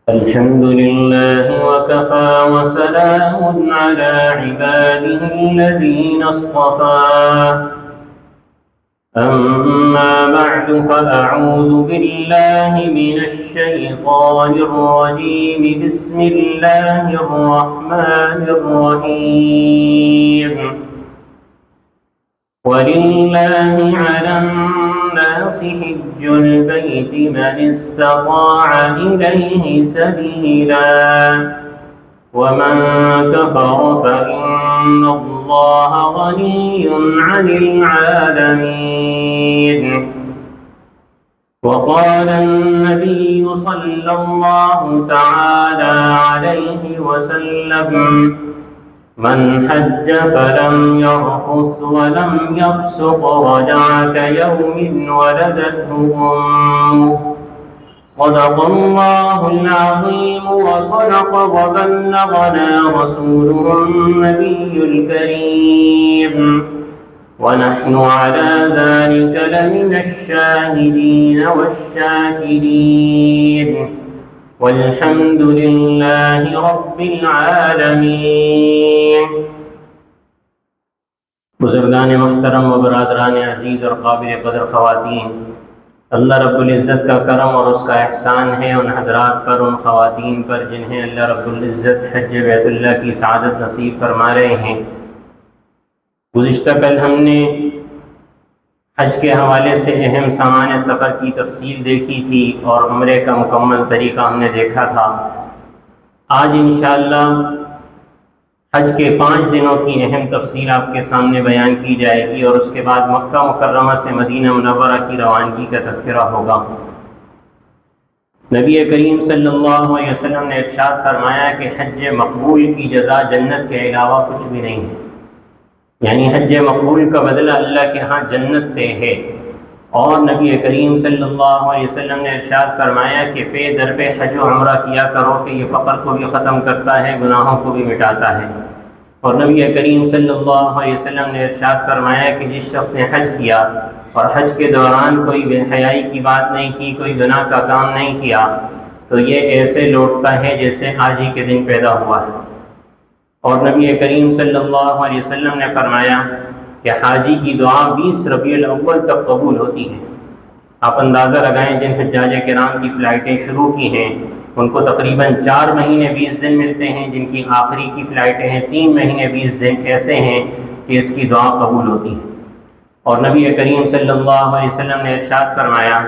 الحمد لله وكفى وسلام على عباده الذين اصطفى أما بعد فأعوذ بالله من الشيطان الرجيم بسم الله الرحمن الرحيم ولله على الناس حج البيت من استطاع إليه سبيلا ومن كفر فإن الله غني عن العالمين. وقال النبي صلى الله تعالى عليه وسلم من حج فلم يرفث ولم يفسق رجع كيوم ولدته أمه. صدق الله العظيم وصدق وبلغنا رسوله النبي الكريم ونحن على ذلك لمن الشاهدين والشاكرين والحمد لله رب العالمین. بزرگان محترم و برادران عزیز اور قابل قدر خواتین، اللہ رب العزت کا کرم اور اس کا احسان ہے ان حضرات پر، ان خواتین پر جنہیں اللہ رب العزت حج بیت اللہ کی سعادت نصیب فرما رہے ہیں. گزشتہ کل ہم نے حج کے حوالے سے اہم سامان سفر کی تفصیل دیکھی تھی اور عمرے کا مکمل طریقہ ہم نے دیکھا تھا. آج انشاءاللہ حج کے 5 دنوں کی اہم تفصیل آپ کے سامنے بیان کی جائے گی اور اس کے بعد مکہ مکرمہ سے مدینہ منورہ کی روانگی کا تذکرہ ہوگا. نبی کریم صلی اللہ علیہ وسلم نے ارشاد فرمایا کہ حج مقبول کی جزا جنت کے علاوہ کچھ بھی نہیں ہے، یعنی حج مقبول کا بدلہ اللہ کے ہاں جنت طے ہے. اور نبی کریم صلی اللہ علیہ وسلم نے ارشاد فرمایا کہ پے در پہ حج و عمرہ کیا کرو کہ یہ فقر کو بھی ختم کرتا ہے، گناہوں کو بھی مٹاتا ہے. اور نبی کریم صلی اللہ علیہ وسلم نے ارشاد فرمایا کہ جس شخص نے حج کیا اور حج کے دوران کوئی بے حیائی کی بات نہیں کی، کوئی گناہ کا کام نہیں کیا، تو یہ ایسے لوٹتا ہے جیسے آج ہی کے دن پیدا ہوا ہے. اور نبی کریم صلی اللہ علیہ وسلم نے فرمایا کہ حاجی کی دعا 20 ربیع الاول تک قبول ہوتی ہے. آپ اندازہ لگائیں جن حجاج کرام کی فلائٹیں شروع کی ہیں ان کو تقریباً 4 مہینے 20 دن ملتے ہیں، جن کی آخری کی فلائٹیں ہیں 3 مہینے 20 دن ایسے ہیں کہ اس کی دعا قبول ہوتی ہے. اور نبی کریم صلی اللہ علیہ وسلم نے ارشاد فرمایا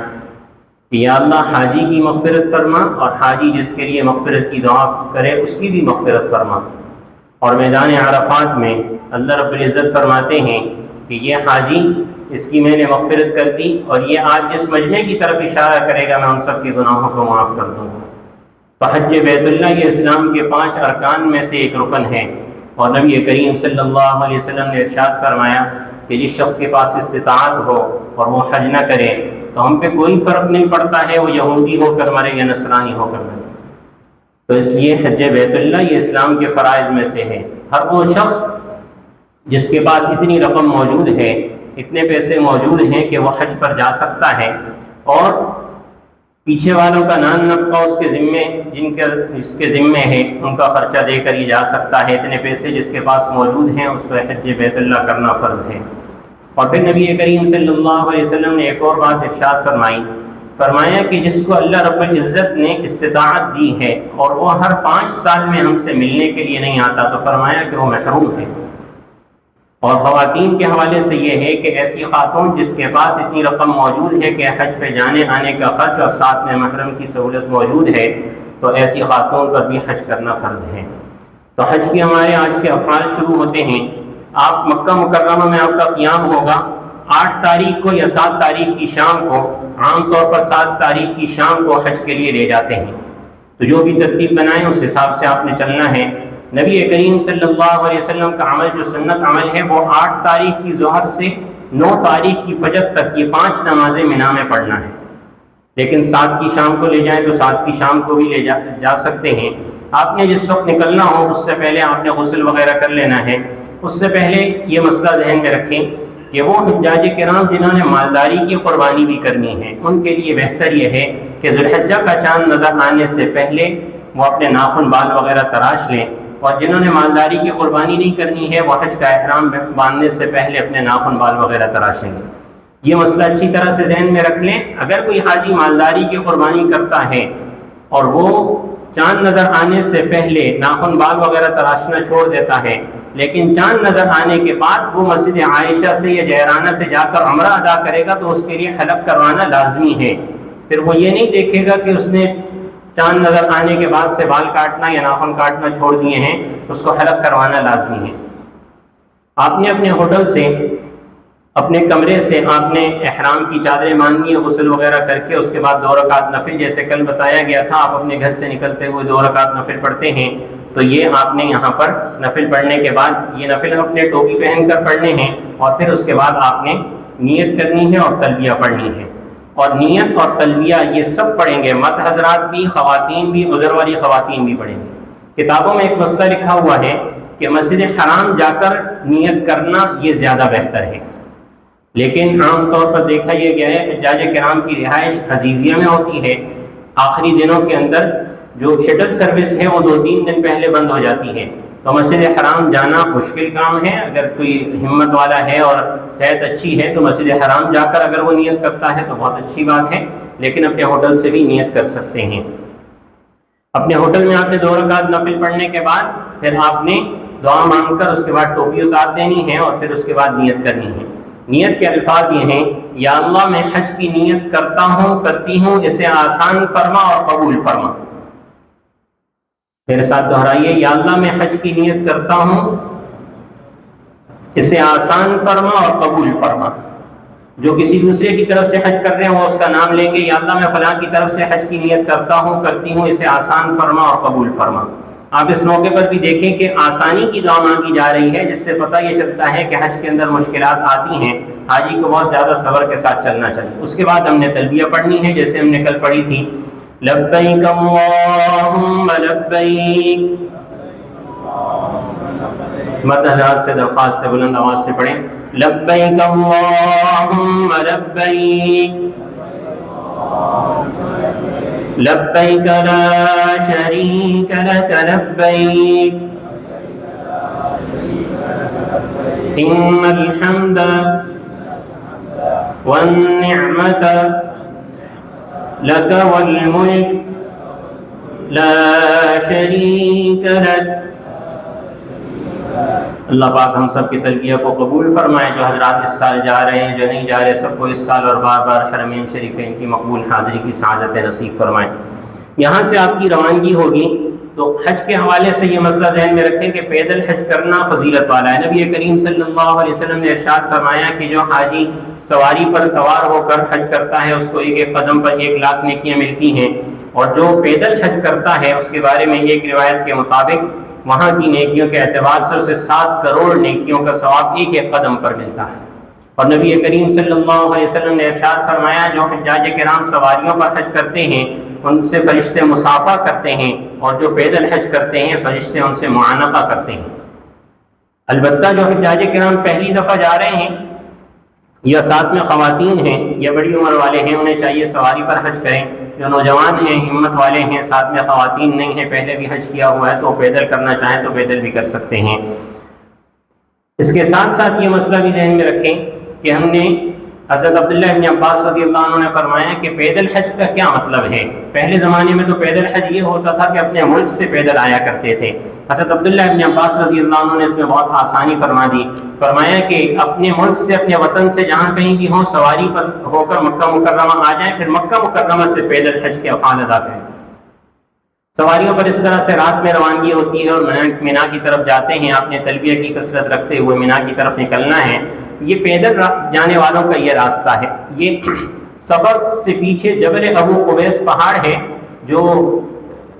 کہ یا اللہ حاجی کی مغفرت فرما اور حاجی جس کے لیے مغفرت کی دعا کرے اس کی بھی مغفرت فرما. اور میدان عرفات میں اللہ رب العزت فرماتے ہیں کہ یہ حاجی اس کی میں نے مغفرت کر دی اور یہ آج جس مجمع کی طرف اشارہ کرے گا میں ان سب کے گناہوں کو معاف کر دوں گا. تو حج بیت اللہ یہ اسلام کے 5 ارکان میں سے ایک رکن ہے. اور نبی کریم صلی اللہ علیہ وسلم نے ارشاد فرمایا کہ جس شخص کے پاس استطاعت ہو اور وہ حج نہ کرے تو ہم پہ کوئی فرق نہیں پڑتا ہے وہ یہودی ہو کر مرے یا نصرانی ہو کر مرے. تو اس لیے حج بیت اللہ یہ اسلام کے فرائض میں سے ہے. ہر وہ شخص جس کے پاس اتنی رقم موجود ہے، اتنے پیسے موجود ہیں کہ وہ حج پر جا سکتا ہے اور پیچھے والوں کا نان نفقہ اس کے ذمے جس کے ذمے ہے ان کا خرچہ دے کر ہی جا سکتا ہے. اتنے پیسے جس کے پاس موجود ہیں اس پر حج بیت اللہ کرنا فرض ہے. اور پھر نبی کریم صلی اللہ علیہ وسلم نے ایک اور بات ارشاد فرمایا کہ جس کو اللہ رب العزت نے استطاعت دی ہے اور وہ ہر 5 سال میں ہم سے ملنے کے لیے نہیں آتا تو فرمایا کہ وہ محروم ہے. اور خواتین کے حوالے سے یہ ہے کہ ایسی خاتون جس کے پاس اتنی رقم موجود ہے کہ حج پہ جانے آنے کا خرچ اور ساتھ میں محرم کی سہولت موجود ہے تو ایسی خاتون پر بھی حج کرنا فرض ہے. تو حج کی ہمارے آج کے افعال شروع ہوتے ہیں. آپ مکہ مکرمہ میں آپ کا قیام ہوگا 8 تاریخ کو یا 7 تاریخ کی شام کو، عام طور پر 7 تاریخ کی شام کو حج کے لیے لے جاتے ہیں. تو جو بھی ترتیب بنائیں اس حساب سے آپ نے چلنا ہے. نبی کریم صلی اللہ علیہ وسلم کا عمل جو سنت عمل ہے وہ 8 تاریخ کی ظہر سے 9 تاریخ کی فجر تک یہ 5 نمازیں مینا میں پڑھنا ہے. لیکن 7 کی شام کو لے جائیں تو 7 کی شام کو بھی لے جا سکتے ہیں. آپ نے جس وقت نکلنا ہو اس سے پہلے آپ نے غسل وغیرہ کر لینا ہے. اس سے پہلے یہ مسئلہ ذہن میں رکھیں کہ وہ حجاج کرام جنہوں نے مالداری کی قربانی بھی کرنی ہے ان کے لیے بہتر یہ ہے کہ ذوالحجہ کا چاند نظر آنے سے پہلے وہ اپنے ناخن بال وغیرہ تراش لیں، اور جنہوں نے مالداری کی قربانی نہیں کرنی ہے وہ حج کا احرام باندھنے سے پہلے اپنے ناخن بال وغیرہ تراشیں گے۔ یہ مسئلہ اچھی طرح سے ذہن میں رکھ لیں۔ اگر کوئی حاجی مالداری کی قربانی کرتا ہے اور وہ چاند نظر آنے سے پہلے ناخن بال وغیرہ تراشنا چھوڑ دیتا ہے، لیکن چاند نظر آنے کے بعد وہ مسجد عائشہ سے یا جیرانہ سے جا کر عمرہ ادا کرے گا تو اس کے لیے حلق کروانا لازمی ہے۔ پھر وہ یہ نہیں دیکھے گا کہ اس نے چاند نظر آنے کے بعد سے بال کاٹنا یا ناخن کاٹنا چھوڑ دیے ہیں، اس کو حلق کروانا لازمی ہے۔ آپ نے اپنے ہوٹل سے، اپنے کمرے سے آپ نے احرام کی چادریں مانگی ہے، غسل وغیرہ کر کے اس کے بعد 2 رکعت نفل، جیسے کل بتایا گیا تھا آپ اپنے گھر سے نکلتے ہوئے 2 رکعت نفل پڑھتے ہیں، تو یہ آپ نے یہاں پر نفل پڑھنے کے بعد یہ نفل اپنے ٹوپی پہن کر پڑھنے ہیں، اور پھر اس کے بعد آپ نے نیت کرنی ہے اور تلبیہ پڑھنی ہے۔ اور نیت اور تلبیہ یہ سب پڑھیں گے، مرد حضرات بھی، خواتین بھی، عذر والی خواتین بھی پڑھیں گے۔ کتابوں میں ایک مسئلہ لکھا ہوا ہے کہ مسجد حرام جا کر نیت کرنا یہ زیادہ بہتر ہے، لیکن عام طور پر دیکھا یہ گیا ہے حجاج کرام کی رہائش عزیزیہ میں ہوتی ہے۔ آخری دنوں کے اندر جو شٹل سروس ہے وہ 2-3 دن پہلے بند ہو جاتی ہے، تو مسجد حرام جانا مشکل کام ہے۔ اگر کوئی ہمت والا ہے اور صحت اچھی ہے تو مسجد حرام جا کر اگر وہ نیت کرتا ہے تو بہت اچھی بات ہے، لیکن اپنے ہوٹل سے بھی نیت کر سکتے ہیں۔ اپنے ہوٹل میں آپ نے 2 رکعت نفل پڑھنے کے بعد پھر آپ نے دعا مانگ کر اس کے بعد ٹوپی اتار دینی ہے اور پھر اس کے بعد نیت کرنی ہے۔ نیت کے الفاظ یہ ہیں: یا اللہ میں حج کی نیت کرتا ہوں، کرتی ہوں، اسے آسان فرما اور قبول فرما۔ میرے ساتھ دہرائیے: یا اللہ میں حج کی نیت کرتا ہوں، اسے آسان فرما اور قبول فرما۔ جو کسی دوسرے کی طرف سے حج کر رہے ہیں وہ اس کا نام لیں گے: یا اللہ میں فلاں کی طرف سے حج کی نیت کرتا ہوں، کرتی ہوں، اسے آسان فرما اور قبول فرما۔ آپ اس موقع پر بھی دیکھیں کہ آسانی کی دعا مانگی جا رہی ہے، جس سے پتہ یہ چلتا ہے کہ حج کے اندر مشکلات آتی ہیں، حاجی کو بہت زیادہ صبر کے ساتھ چلنا چاہیے۔ اس کے بعد ہم نے تلبیہ پڑھنی ہے، جیسے ہم نے کل پڑھی تھی: لبیک اللہم لبیک۔ مرد حضرات سے درخواست ہے بلند آواز سے پڑھیں: لبیک اللہم لبیک، لبیک لا شریک لک لبیک، ان الحمد والنعمت لک والملک لا شریک لک۔ اللہ پاک ہم سب کی تلبیہ کو قبول فرمائے۔ جو حضرات اس سال جا رہے ہیں، جو نہیں جا رہے، سب کو اس سال اور بار بار حرمین شریفین کی مقبول حاضری کی سعادت نصیب فرمائے۔ یہاں سے آپ کی روانگی ہوگی تو حج کے حوالے سے یہ مسئلہ ذہن میں رکھیں کہ پیدل حج کرنا فضیلت والا ہے۔ نبی کریم صلی اللہ علیہ وسلم نے ارشاد فرمایا کہ جو حاجی سواری پر سوار ہو کر حج کرتا ہے اس کو 1 قدم پر 1 لاکھ نیکیاں ملتی ہیں، اور جو پیدل حج کرتا ہے اس کے بارے میں ایک روایت کے مطابق وہاں کی نیکیوں کے اعتبار سے اسے 7 کروڑ نیکیوں کا ثواب 1 قدم پر ملتا ہے۔ اور نبی کریم صلی اللہ علیہ وسلم نے ارشاد فرمایا جو حجاج کرام سواریوں پر حج کرتے ہیں ان سے فرشتے مصافحہ کرتے ہیں، اور جو پیدل حج کرتے ہیں فرشتے ان سے معانقہ کرتے ہیں۔ البتہ جو حجاج کرام پہلی دفعہ جا رہے ہیں یا ساتھ میں خواتین ہیں یا بڑی عمر والے ہیں، انہیں چاہیے سواری پر حج کریں۔ جو نوجوان ہیں، ہمت والے ہیں، ساتھ میں خواتین نہیں ہیں، پہلے بھی حج کیا ہوا ہے تو پیدل کرنا چاہیں تو پیدل بھی کر سکتے ہیں۔ اس کے ساتھ ساتھ یہ مسئلہ بھی ذہن میں رکھیں کہ ہم نے حضرت عبداللہ ابن عباس رضی اللہ عنہ نے فرمایا کہ پیدل حج کا کیا مطلب ہے۔ پہلے زمانے میں تو پیدل حج یہ ہوتا تھا کہ اپنے ملک سے پیدل آیا کرتے تھے۔ حضرت عبداللہ ابن عباس رضی اللہ عنہ نے اس میں بہت آسانی فرما دی، فرمایا کہ اپنے ملک سے، اپنے وطن سے جہاں کہیں بھی ہوں سواری پر ہو کر مکہ مکرمہ آ جائیں، پھر مکہ مکرمہ سے پیدل حج کے افعال ادا کریں۔ سواریوں پر اس طرح سے رات میں روانگی ہوتی ہے اور مینا کی طرف جاتے ہیں، آپ نے تلبیہ کی کثرت رکھتے ہوئے مینا کی طرف نکلنا ہے۔ یہ پیدل جانے والوں کا یہ راستہ ہے۔ یہ سفر سے پیچھے جبل ابو قبیس پہاڑ ہے جو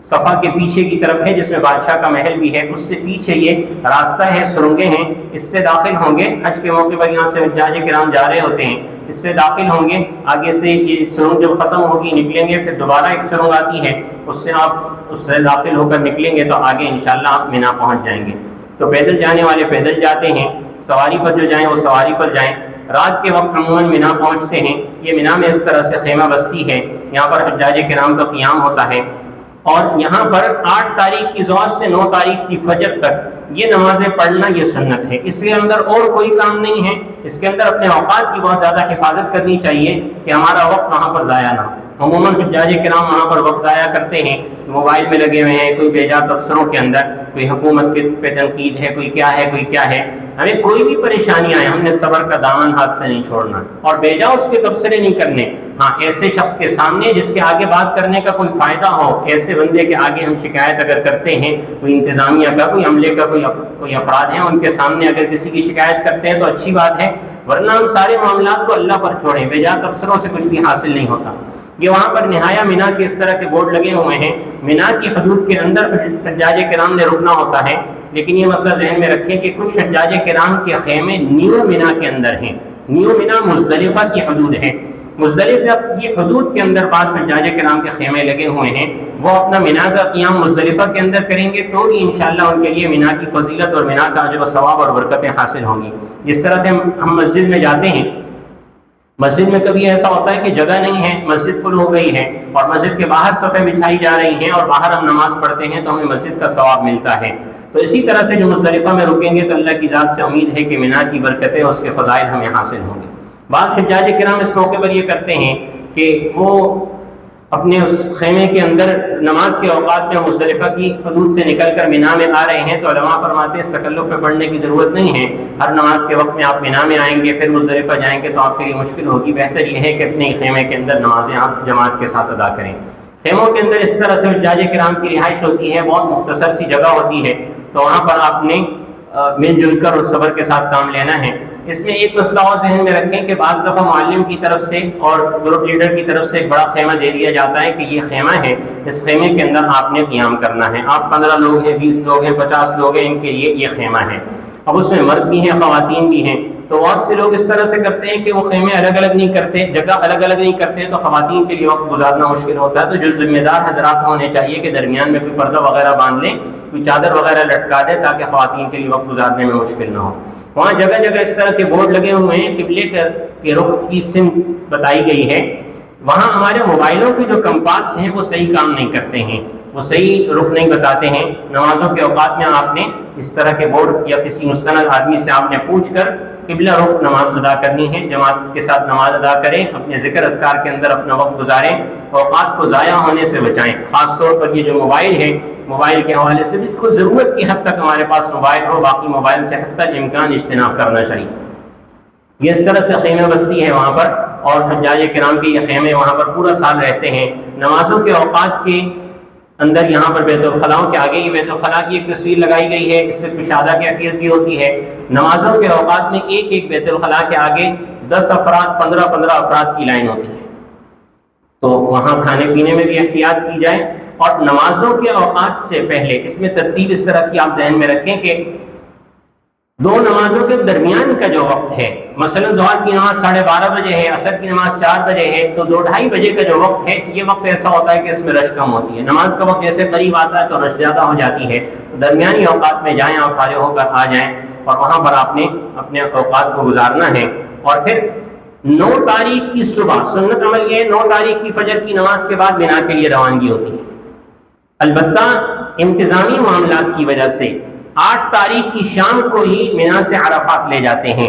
صفا کے پیچھے کی طرف ہے، جس میں بادشاہ کا محل بھی ہے، اس سے پیچھے یہ راستہ ہے، سرنگیں ہیں، اس سے داخل ہوں گے۔ حج کے موقع پر یہاں سے حجاج کرام جا رہے ہوتے ہیں، اس سے داخل ہوں گے، آگے سے یہ سرنگ جب ختم ہوگی نکلیں گے، پھر دوبارہ ایک سرنگ آتی ہے، اس سے آپ اس سے داخل ہو کر نکلیں گے تو آگے انشاءاللہ آپ مینا پہنچ جائیں گے۔ تو پیدل جانے والے پیدل جاتے ہیں، سواری پر جو جائیں وہ سواری پر جائیں۔ رات کے وقت عموماً مینا پہنچتے ہیں۔ یہ مینا میں اس طرح سے خیمہ بستی ہے، یہاں پر حجاج کرام کا قیام ہوتا ہے۔ اور یہاں پر 8 تاریخ کی ظہر سے 9 تاریخ کی فجر تک یہ نمازیں پڑھنا یہ سنت ہے. اس کے اندر اور کوئی کام نہیں ہے. اس کے اندر اپنے اوقات کی بہت زیادہ حفاظت کرنی چاہیے کہ ہمارا وقت وہاں پر ضائع نہ ہو. عموماً حجاج کرام وہاں پر وقت ضائع کرتے ہیں، موبائل میں لگے ہوئے ہیں، کوئی بیجا تبصروں کے اندر، کوئی حکومت کے پہ تنقید ہے، کوئی کیا ہے کوئی کیا ہے. ہمیں کوئی بھی پریشانی آئے ہم نے صبر کا دامن ہاتھ سے نہیں چھوڑنا اور بیجا اس کے تبصرے نہیں کرنے. ہاں ایسے شخص کے سامنے جس کے آگے بات کرنے کا کوئی فائدہ ہو، ایسے بندے کے آگے ہم شکایت اگر کرتے ہیں، کوئی انتظامیہ کا، کوئی عملے کا، کوئی افراد ہیں ان کے سامنے اگر کسی کی شکایت کرتے ہیں تو اچھی بات ہے، ورنہ ہم سارے معاملات کو اللہ پر چھوڑیں. بیجا تبصروں سے کچھ بھی حاصل نہیں ہوتا. یہ وہاں پر نہایا مینا کے اس طرح کے بورڈ لگے ہوئے ہیں. مینا کی حدود کے اندر حجاج کرام نے رکنا ہوتا ہے، لیکن یہ مسئلہ ذہن میں رکھیں کہ کچھ حجاج کرام کے خیمے نیو مینا کے اندر ہیں. نیو مینا مزدلفہ کی حدود ہے. مزدلفہ کی حدود کے اندر بعض حجاج کرام کے خیمے لگے ہوئے ہیں. وہ اپنا مینا کا قیام مزدلفہ کے اندر کریں گے تو بھی انشاءاللہ ان کے لیے مینا کی فضیلت اور مینا کا اجر و ثواب اور برکتیں حاصل ہوں گی. جس طرح سے ہم مسجد میں جاتے ہیں، مسجد میں کبھی ایسا ہوتا ہے کہ جگہ نہیں ہے، مسجد فل ہو گئی ہے اور مسجد کے باہر صفیں بچھائی جا رہی ہیں اور باہر ہم نماز پڑھتے ہیں تو ہمیں مسجد کا ثواب ملتا ہے. تو اسی طرح سے جو مزدلفہ میں رکیں گے تو اللہ کی ذات سے امید ہے کہ مینا کی برکتیں اور اس کے فضائل ہمیں حاصل ہوں گے. بعض حجاج کرام اس موقع پر یہ کرتے ہیں کہ وہ اپنے اس خیمے کے اندر نماز کے اوقات میں مزدلفہ کی حدود سے نکل کر مینا میں آ رہے ہیں تو علماء فرماتے ہیں اس تکلف پہ پڑھنے کی ضرورت نہیں ہے. ہر نماز کے وقت میں آپ مینا میں آئیں گے پھر مزدلفہ جائیں گے تو آپ کے لیے مشکل ہوگی. بہتر یہ ہے کہ اپنے خیمے کے اندر نمازیں آپ جماعت کے ساتھ ادا کریں. خیموں کے اندر اس طرح سے حجاج کرام کی رہائش ہوتی ہے، بہت مختصر سی جگہ ہوتی ہے، تو وہاں پر آپ نے مل جل کر اور صبر کے ساتھ کام لینا ہے. اس میں ایک مسئلہ اور ذہن میں رکھیں کہ بعض دفعہ معلم کی طرف سے اور گروپ لیڈر کی طرف سے ایک بڑا خیمہ دے دیا جاتا ہے کہ یہ خیمہ ہے، اس خیمے کے اندر آپ نے قیام کرنا ہے. آپ 15 لوگ ہیں، 20 لوگ ہیں، 50 لوگ ہیں، ان کے لیے یہ خیمہ ہے. اب اس میں مرد بھی ہیں، خواتین بھی ہیں. تو بہت سے لوگ اس طرح سے کرتے ہیں کہ وہ خیمے الگ الگ نہیں کرتے، جگہ الگ الگ نہیں کرتے، تو خواتین کے لیے وقت گزارنا مشکل ہوتا ہے. تو جو ذمہ دار حضرات ہونے چاہیے کہ درمیان میں کوئی پردہ وغیرہ باندھ لیں، کوئی چادر وغیرہ لٹکا دے تاکہ خواتین کے لیے وقت گزارنے میں مشکل نہ ہو. وہاں جگہ جگہ اس طرح کے بورڈ لگے ہوئے ہیں، قبلے کے رخ کی سمت بتائی گئی ہے. وہاں ہمارے موبائلوں کے جو کمپاس ہیں وہ صحیح کام نہیں کرتے ہیں، وہ صحیح رخ نہیں بتاتے ہیں. نمازوں کے اوقات میں آپ نے اس طرح کے بورڈ یا کسی مستند آدمی سے آپ نے پوچھ کر قبلہ رخ نماز ادا کرنی ہے. جماعت کے ساتھ نماز ادا کریں، اپنے ذکر اذکار کے اندر اپنا وقت گزاریں، اوقات کو ضائع ہونے سے بچائیں. خاص طور پر یہ جو موبائل ہے، موبائل کے حوالے سے بالکل ضرورت کی حد تک ہمارے پاس موبائل ہو، باقی موبائل سے حتی الامکان اجتناب کرنا چاہیے. یہ اس طرح سے خیمہ بستی ہے وہاں پر، اور حجاج کرام کے یہ خیمے وہاں پر پورا سال رہتے ہیں. نمازوں کے اوقات کے اندر یہاں پر بیت الخلاؤں کے آگے ہی بیت الخلاء کی ایک تصویر لگائی گئی ہے، اس سے کشادہ کیفیت بھی ہوتی ہے. نمازوں کے اوقات میں ایک ایک بیت الخلاء کے آگے 10 افراد 15 افراد کی لائن ہوتی ہے. تو وہاں کھانے پینے میں بھی احتیاط کی جائے. اور نمازوں کے اوقات سے پہلے اس میں ترتیب اس طرح کی آپ ذہن میں رکھیں کہ دو نمازوں کے درمیان کا جو وقت ہے، مثلا ظہر کی نماز 12:30 بجے ہے، عصر کی نماز 4 بجے ہے، تو 2-2:30 بجے کا جو وقت ہے یہ وقت ایسا ہوتا ہے کہ اس میں رش کم ہوتی ہے. نماز کا وقت جیسے قریب آتا ہے تو رش زیادہ ہو جاتی ہے. درمیانی اوقات میں جائیں، آپ فارغ ہو کر آ جائیں اور وہاں پر آپ نے اپنے اوقات کو گزارنا ہے. اور پھر 9 تاریخ کی صبح سنت عمل یہ 9 تاریخ کی فجر کی نماز کے بعد مینا کے لیے روانگی ہوتی ہے. البتہ انتظامی معاملات کی وجہ سے 8 تاریخ کی شام کو ہی مینا سے عرفات لے جاتے ہیں.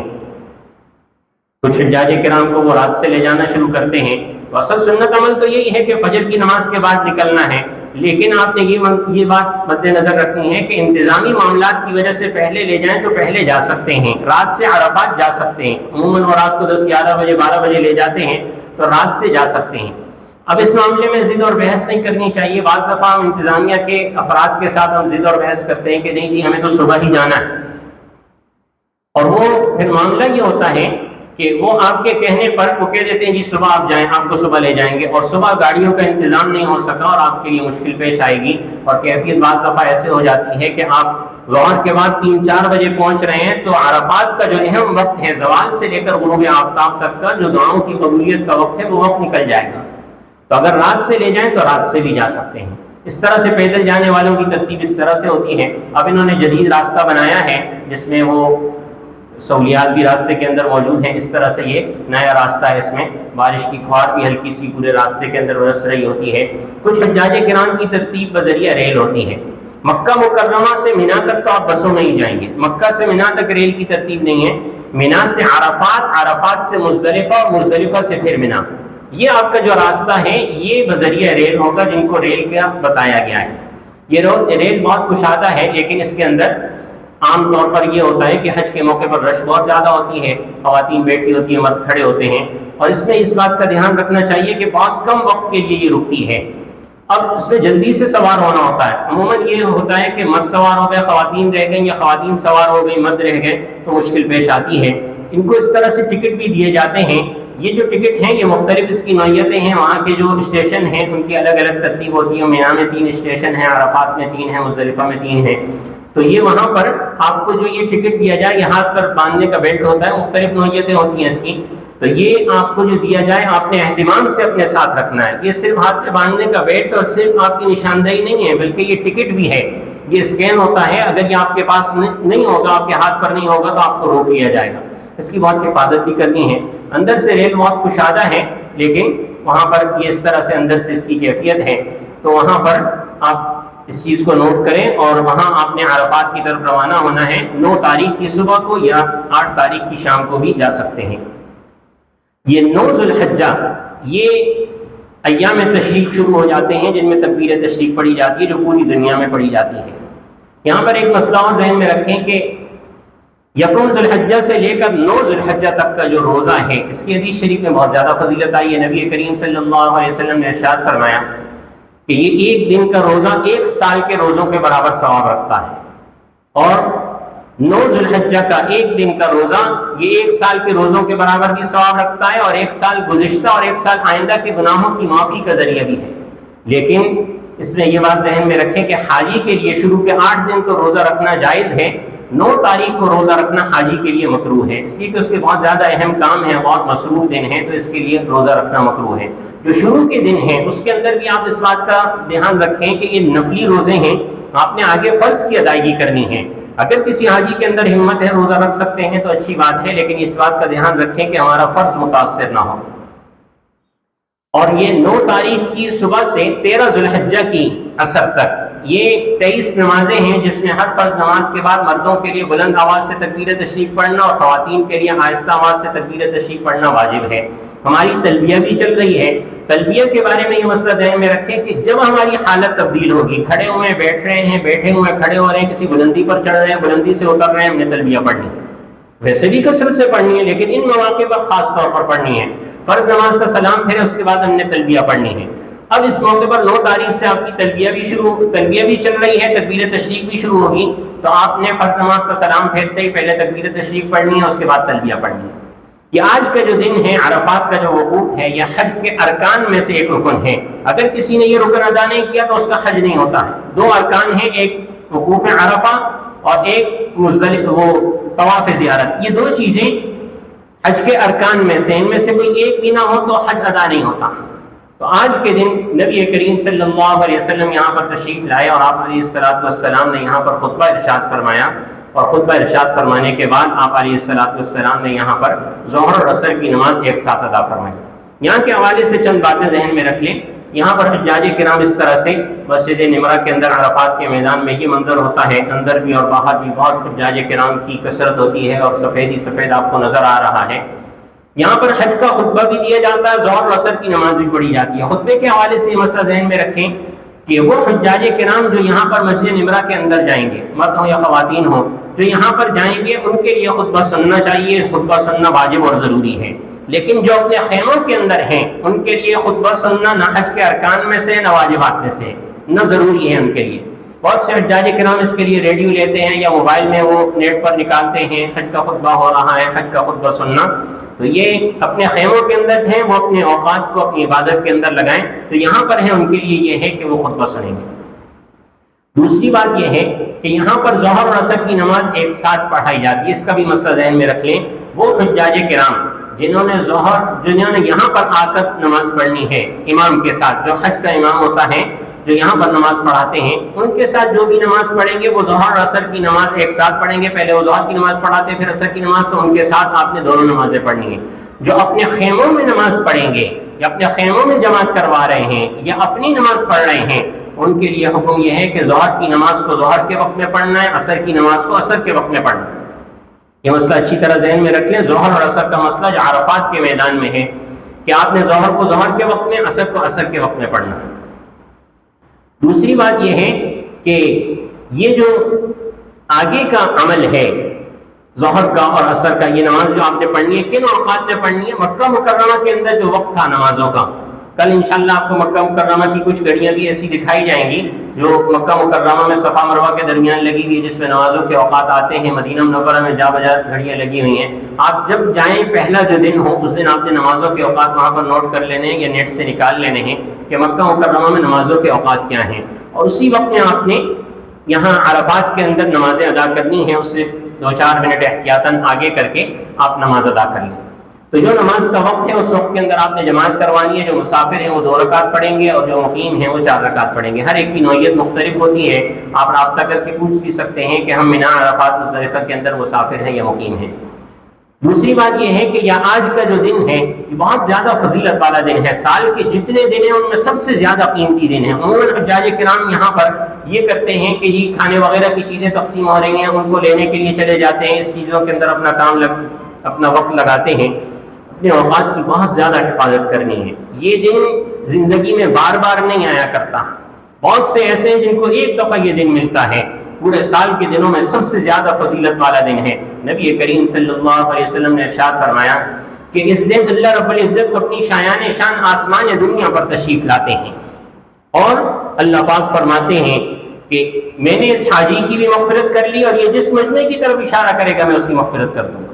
کچھ حجاج کرام کو وہ رات سے لے جانا شروع کرتے ہیں. تو اصل سنت عمل تو یہی ہے کہ فجر کی نماز کے بعد نکلنا ہے، لیکن آپ نے یہ بات مد نظر رکھنی ہے کہ انتظامی معاملات کی وجہ سے پہلے لے جائیں تو پہلے جا سکتے ہیں، رات سے عرفات جا سکتے ہیں. عموماً وہ رات کو 10-11 بجے 12 بجے لے جاتے ہیں تو رات سے جا سکتے ہیں. اب اس معاملے میں ضد اور بحث نہیں کرنی چاہیے. بعض دفعہ ہم انتظامیہ کے افراد کے ساتھ ہم ضد اور بحث کرتے ہیں کہ نہیں جی ہمیں تو صبح ہی جانا ہے، اور وہ پھر معاملہ یہ ہوتا ہے کہ وہ آپ کے کہنے پر وہ کہہ دیتے ہیں جی صبح آپ جائیں، آپ کو صبح لے جائیں گے، اور صبح گاڑیوں کا انتظام نہیں ہو سکا اور آپ کے لیے مشکل پیش آئے گی. اور کیفیت بعض دفعہ ایسے ہو جاتی ہے کہ آپ ظہر کے بعد 3-4 بجے پہنچ رہے ہیں تو عرفات کا جو اہم وقت ہے زوال سے لے کر غروب آفتاب تک کا جو دعاؤں کی قبولیت کا وقت ہے وہ وقت نکل جائے گا. تو اگر رات سے لے جائیں تو رات سے بھی جا سکتے ہیں. اس طرح سے پیدل جانے والوں کی ترتیب اس طرح سے ہوتی ہے. اب انہوں نے جدید راستہ بنایا ہے جس میں وہ سہولیات بھی راستے کے اندر موجود ہیں. اس طرح سے یہ نیا راستہ ہے، اس میں بارش کی فوار بھی ہلکی سی پورے راستے کے اندر برس رہی ہوتی ہے. کچھ حجاج کرام کی ترتیب بذریعہ ریل ہوتی ہے. مکہ مکرمہ سے مینا تک تو آپ بسوں میں ہی جائیں گے، مکہ سے مینا تک ریل کی ترتیب نہیں ہے. مینا سے عرفات، عرفات سے مزدلفہ اور مزدلفہ سے پھر مینا، یہ آپ کا جو راستہ ہے یہ بذریعہ ریل ہوگا، جن کو ریل کا بتایا گیا ہے. یہ ریل بہت کشادہ ہے، لیکن اس کے اندر عام طور پر یہ ہوتا ہے کہ حج کے موقع پر رش بہت زیادہ ہوتی ہے، خواتین بیٹھی ہوتی ہیں، مرد کھڑے ہوتے ہیں، اور اس میں اس بات کا دھیان رکھنا چاہیے کہ بہت کم وقت کے لیے یہ رکتی ہے. اب اس میں جلدی سے سوار ہونا ہوتا ہے. عموماً یہ ہوتا ہے کہ مرد سوار ہو گئے، خواتین رہ گئیں، یا خواتین سوار ہو گئی، مرد رہ گئے، تو مشکل پیش آتی ہے. ان کو اس طرح سے ٹکٹ بھی دیے جاتے ہیں. یہ جو ٹکٹ ہیں یہ مختلف اس کی نوعیتیں ہیں، وہاں کے جو اسٹیشن ہیں ان کی الگ الگ ترتیب ہوتی ہے. مینا میں 3 اسٹیشن ہیں، عرفات میں 3 ہیں، مزدلفہ میں 3 ہیں. تو یہ وہاں پر آپ کو جو یہ ٹکٹ دیا جائے، یہ ہاتھ پر باندھنے کا بیلٹ ہوتا ہے، مختلف نوعیتیں ہوتی ہیں اس کی. تو یہ آپ کو جو دیا جائے آپ نے اہتمام سے اپنے ساتھ رکھنا ہے. یہ صرف ہاتھ پہ باندھنے کا بیلٹ اور صرف آپ کی نشاندہی نہیں ہے، بلکہ یہ ٹکٹ بھی ہے. یہ اسکین ہوتا ہے، اگر یہ آپ کے پاس نہیں ہوگا، آپ کے ہاتھ پر نہیں ہوگا، تو آپ کو روک لیا جائے گا. اس کی بہت حفاظت بھی کرنی ہے. اندر سے ریل بہت کشادہ ہے، لیکن وہاں پر یہ اس طرح سے اندر سے اس کی کیفیت ہے. تو وہاں پر آپ اس چیز کو نوٹ کریں، اور وہاں آپ نے عرفات کی طرف روانہ ہونا ہے. 9 تاریخ کی صبح کو یا 8 تاریخ کی شام کو بھی جا سکتے ہیں. یہ 9 ذو الحجہ یہ ایام تشریق شروع ہو جاتے ہیں، جن میں تکبیر تشریق پڑھی جاتی ہے، جو پوری دنیا میں پڑھی جاتی ہے. یہاں پر ایک مسئلہ اور ذہن میں رکھیں کہ یکم ذو الحجہ سے لے کر 9 ذو الحجہ تک کا جو روزہ ہے، اس کی حدیث شریف میں بہت زیادہ فضیلت آئی ہے. نبی کریم صلی اللہ علیہ وسلم نے ارشاد فرمایا کہ یہ ایک دن کا روزہ 1 سال کے روزوں کے برابر ثواب رکھتا ہے، اور 9 ذو الحجہ کا ایک دن کا روزہ یہ 1 سال کے روزوں کے برابر بھی ثواب رکھتا ہے، اور 1 سال گزشتہ اور 1 سال آئندہ کے گناہوں کی معافی کا ذریعہ بھی ہے. لیکن اس میں یہ بات ذہن میں رکھیں کہ حاجی کے لیے شروع کے 8 دن تو روزہ رکھنا جائز ہے، 9 تاریخ کو روزہ رکھنا حاجی کے لیے مکروہ ہے، اس لیے کہ اس کے بہت زیادہ اہم کام ہیں، بہت مصروف دن ہیں، تو اس کے لیے روزہ رکھنا مکروہ ہے. جو شروع کے دن ہیں اس کے اندر بھی آپ اس بات کا دھیان رکھیں کہ یہ نفلی روزے ہیں، آپ نے آگے فرض کی ادائیگی کرنی ہے. اگر کسی حاجی کے اندر ہمت ہے روزہ رکھ سکتے ہیں تو اچھی بات ہے، لیکن اس بات کا دھیان رکھیں کہ ہمارا فرض متاثر نہ ہو. اور یہ 9 تاریخ کی صبح سے 13 ذو الحجہ کی عصر تک یہ 23 نمازیں ہیں، جس میں ہر فرض نماز کے بعد مردوں کے لیے بلند آواز سے تکبیر تشریف پڑھنا اور خواتین کے لیے آہستہ آواز سے تکبیر تشریف پڑھنا واجب ہے. ہماری تلبیہ بھی چل رہی ہے. تلبیہ کے بارے میں یہ مسئلہ ذہن میں رکھیں کہ جب ہماری حالت تبدیل ہوگی، کھڑے ہوئے بیٹھ رہے ہیں، بیٹھے ہوئے کھڑے ہو رہے ہیں، کسی بلندی پر چڑھ رہے ہیں، بلندی سے اتر رہے ہیں، ہم نے تلبیہ پڑھنی ہے. ویسے بھی کثرت سے پڑھنی ہے، لیکن ان مواقع پر خاص طور پر پڑھنی ہے. فرض نماز کا سلام پھرے، اس کے بعد ہم نے تلبیہ پڑھنی ہے. اب اس موقع پر 9 تاریخ سے آپ کی تلبیہ بھی چل رہی ہے، تکبیر تشریق بھی شروع ہوگی، تو آپ نے فرض نماز کا سلام پھیرتے ہی پہلے تکبیر تشریق پڑھنی ہے، اس کے بعد تلبیہ پڑھنی ہے. یہ آج کا جو دن ہے، عرفات کا جو وقوف ہے، یہ حج کے ارکان میں سے ایک رکن ہے. اگر کسی نے یہ رکن ادا نہیں کیا تو اس کا حج نہیں ہوتا ہے. 2 ارکان ہیں، ایک وقوف عرفہ اور ایک مزدلفہ طواف زیارت. یہ 2 چیزیں حج کے ارکان میں سے، ان میں سے کوئی ایک بھی نہ ہو تو حج ادا نہیں ہوتا. تو آج کے دن نبی کریم صلی اللہ علیہ وسلم یہاں پر تشریف لائے، اور آپ علیہ السلام نے یہاں پر خطبہ ارشاد فرمایا، اور خطبہ ارشاد فرمانے کے بعد آپ علیہ السلام نے یہاں پر ظہر اور عصر کی نماز ایک ساتھ ادا فرمائی. یہاں کے حوالے سے چند باتیں ذہن میں رکھ لیں. یہاں پر حجاج کرام اس طرح سے مسجد نمرہ کے اندر عرفات کے میدان میں یہ منظر ہوتا ہے، اندر بھی اور باہر بھی بہت حجاج کرام کی کثرت ہوتی ہے، اور سفید ہی سفید آپ کو نظر آ رہا ہے. یہاں پر حج کا خطبہ بھی دیا جاتا ہے، ظہر اور عصر کی نماز بھی پڑھی جاتی ہے. خطبے کے حوالے سے یہ مسئلہ ذہن میں رکھیں کہ وہ حجاج کرام جو یہاں پر مسجد نمرہ کے اندر جائیں گے، مرد ہوں یا خواتین ہوں، جو یہاں پر جائیں گے ان کے لیے خطبہ سننا چاہیے. خطبہ سننا واجب اور ضروری ہے. لیکن جو اپنے خیموں کے اندر ہیں ان کے لیے خطبہ سننا نہ حج کے ارکان میں سے، نہ واجبات میں سے، نہ ضروری ہے ان کے لیے. بہت سے حجاج کرام اس کے لیے ریڈیو لیتے ہیں یا موبائل میں وہ نیٹ پر نکالتے ہیں، حج کا خطبہ ہو رہا ہے، حج کا خطبہ سننا. تو یہ اپنے خیموں کے اندر ہیں، وہ اپنے اوقات کو اپنی عبادت کے اندر لگائیں. تو یہاں پر ہیں، ان کے لیے یہ ہے کہ وہ خطبہ سنیں گے. دوسری بات یہ ہے کہ یہاں پر ظہر اور عصر کی نماز ایک ساتھ پڑھائی جاتی ہے. اس کا بھی مسئلہ ذہن میں رکھ لیں. وہ حجاج کرام جنہوں نے یہاں پر آ کر نماز پڑھنی ہے امام کے ساتھ، جو حج کا امام ہوتا ہے جو یہاں پر نماز پڑھاتے ہیں، ان کے ساتھ جو بھی نماز پڑھیں گے وہ ظہر اور عصر کی نماز ایک ساتھ پڑھیں گے. پہلے وہ ظہر کی نماز پڑھاتے ہیں پھر عصر کی نماز، تو ان کے ساتھ آپ نے دونوں نمازیں پڑھنی ہیں. جو اپنے خیموں میں نماز پڑھیں گے یا اپنے خیموں میں جماعت کروا رہے ہیں یا اپنی نماز پڑھ رہے ہیں، ان کے لیے حکم یہ ہے کہ ظہر کی نماز کو ظہر کے وقت میں پڑھنا ہے، عصر کی نماز کو عصر کے وقت میں پڑھنا ہے. یہ مسئلہ اچھی طرح ذہن میں رکھ لیں. ظہر اور عصر کا مسئلہ جو عرفات کے میدان میں ہے کہ آپ نے ظہر کو ظہر کے وقت میں، عصر کو عصر کے وقت میں پڑھنا ہے. دوسری بات یہ ہے کہ یہ جو آگے کا عمل ہے ظہر کا اور عصر کا، یہ نماز جو آپ نے پڑھنی ہے کن اوقات میں پڑھنی ہے؟ مکہ مکرمہ کے اندر جو وقت تھا نمازوں کا. کل انشاءاللہ آپ کو مکہ مکرمہ کی کچھ گھڑیاں بھی ایسی دکھائی جائیں گی جو مکہ مکرمہ میں صفا مروہ کے درمیان لگی ہوئی ہے، جس میں نمازوں کے اوقات آتے ہیں. مدینہ منورہ میں جا بجا گھڑیاں لگی ہوئی ہیں. آپ جب جائیں پہلا جو دن ہو اس دن آپ نے نمازوں کے اوقات وہاں پر نوٹ کر لینے ہیں یا نیٹ سے نکال لینے ہیں کہ مکہ مکرمہ میں نمازوں کے اوقات کیا ہیں، اور اسی وقت میں آپ نے یہاں عرفات کے اندر نمازیں ادا کرنی ہیں. اس سے 2-4 منٹ احتیاطاً آگے کر کے آپ نماز ادا کر لیں. تو جو نماز کا وقت ہے اس وقت کے اندر آپ نے جماعت کروانی ہے. جو مسافر ہیں وہ 2 رکعت پڑھیں گے اور جو مقیم ہیں وہ 4 رکعت پڑھیں گے. ہر ایک کی نوعیت مختلف ہوتی ہے. آپ رابطہ کر کے پوچھ بھی سکتے ہیں کہ ہم مینا عرفات مزدلفہ کے اندر مسافر ہیں یا مقیم ہیں. دوسری بات یہ ہے کہ یہ آج کا جو دن ہے یہ بہت زیادہ فضیلت والا دن ہے. سال کے جتنے دن ہیں ان میں سب سے زیادہ قیمتی دن ہے. عموماً حجاج کرام یہاں پر یہ کرتے ہیں کہ یہ کھانے وغیرہ کی چیزیں تقسیم ہو رہی ہیں، ان کو لینے کے لیے چلے جاتے ہیں، اس چیزوں کے اندر اپنا وقت لگاتے ہیں. اپنے اوقات کی بہت زیادہ حفاظت کرنی ہے. یہ دن زندگی میں بار بار نہیں آیا کرتا. بہت سے ایسے ہیں جن کو ایک دفعہ یہ دن ملتا ہے. پورے سال کے دنوں میں سب سے زیادہ فضیلت والا دن ہے. نبی کریم صلی اللہ علیہ وسلم نے ارشاد فرمایا کہ اس دن اللہ رب العزت اپنی شایان شان آسمان یا دنیا پر تشریف لاتے ہیں، اور اللہ پاک فرماتے ہیں کہ میں نے اس حاجی کی بھی مغفرت کر لی اور یہ جس مجمع کی طرف اشارہ کرے گا میں اس کی مغفرت کر دوں گا.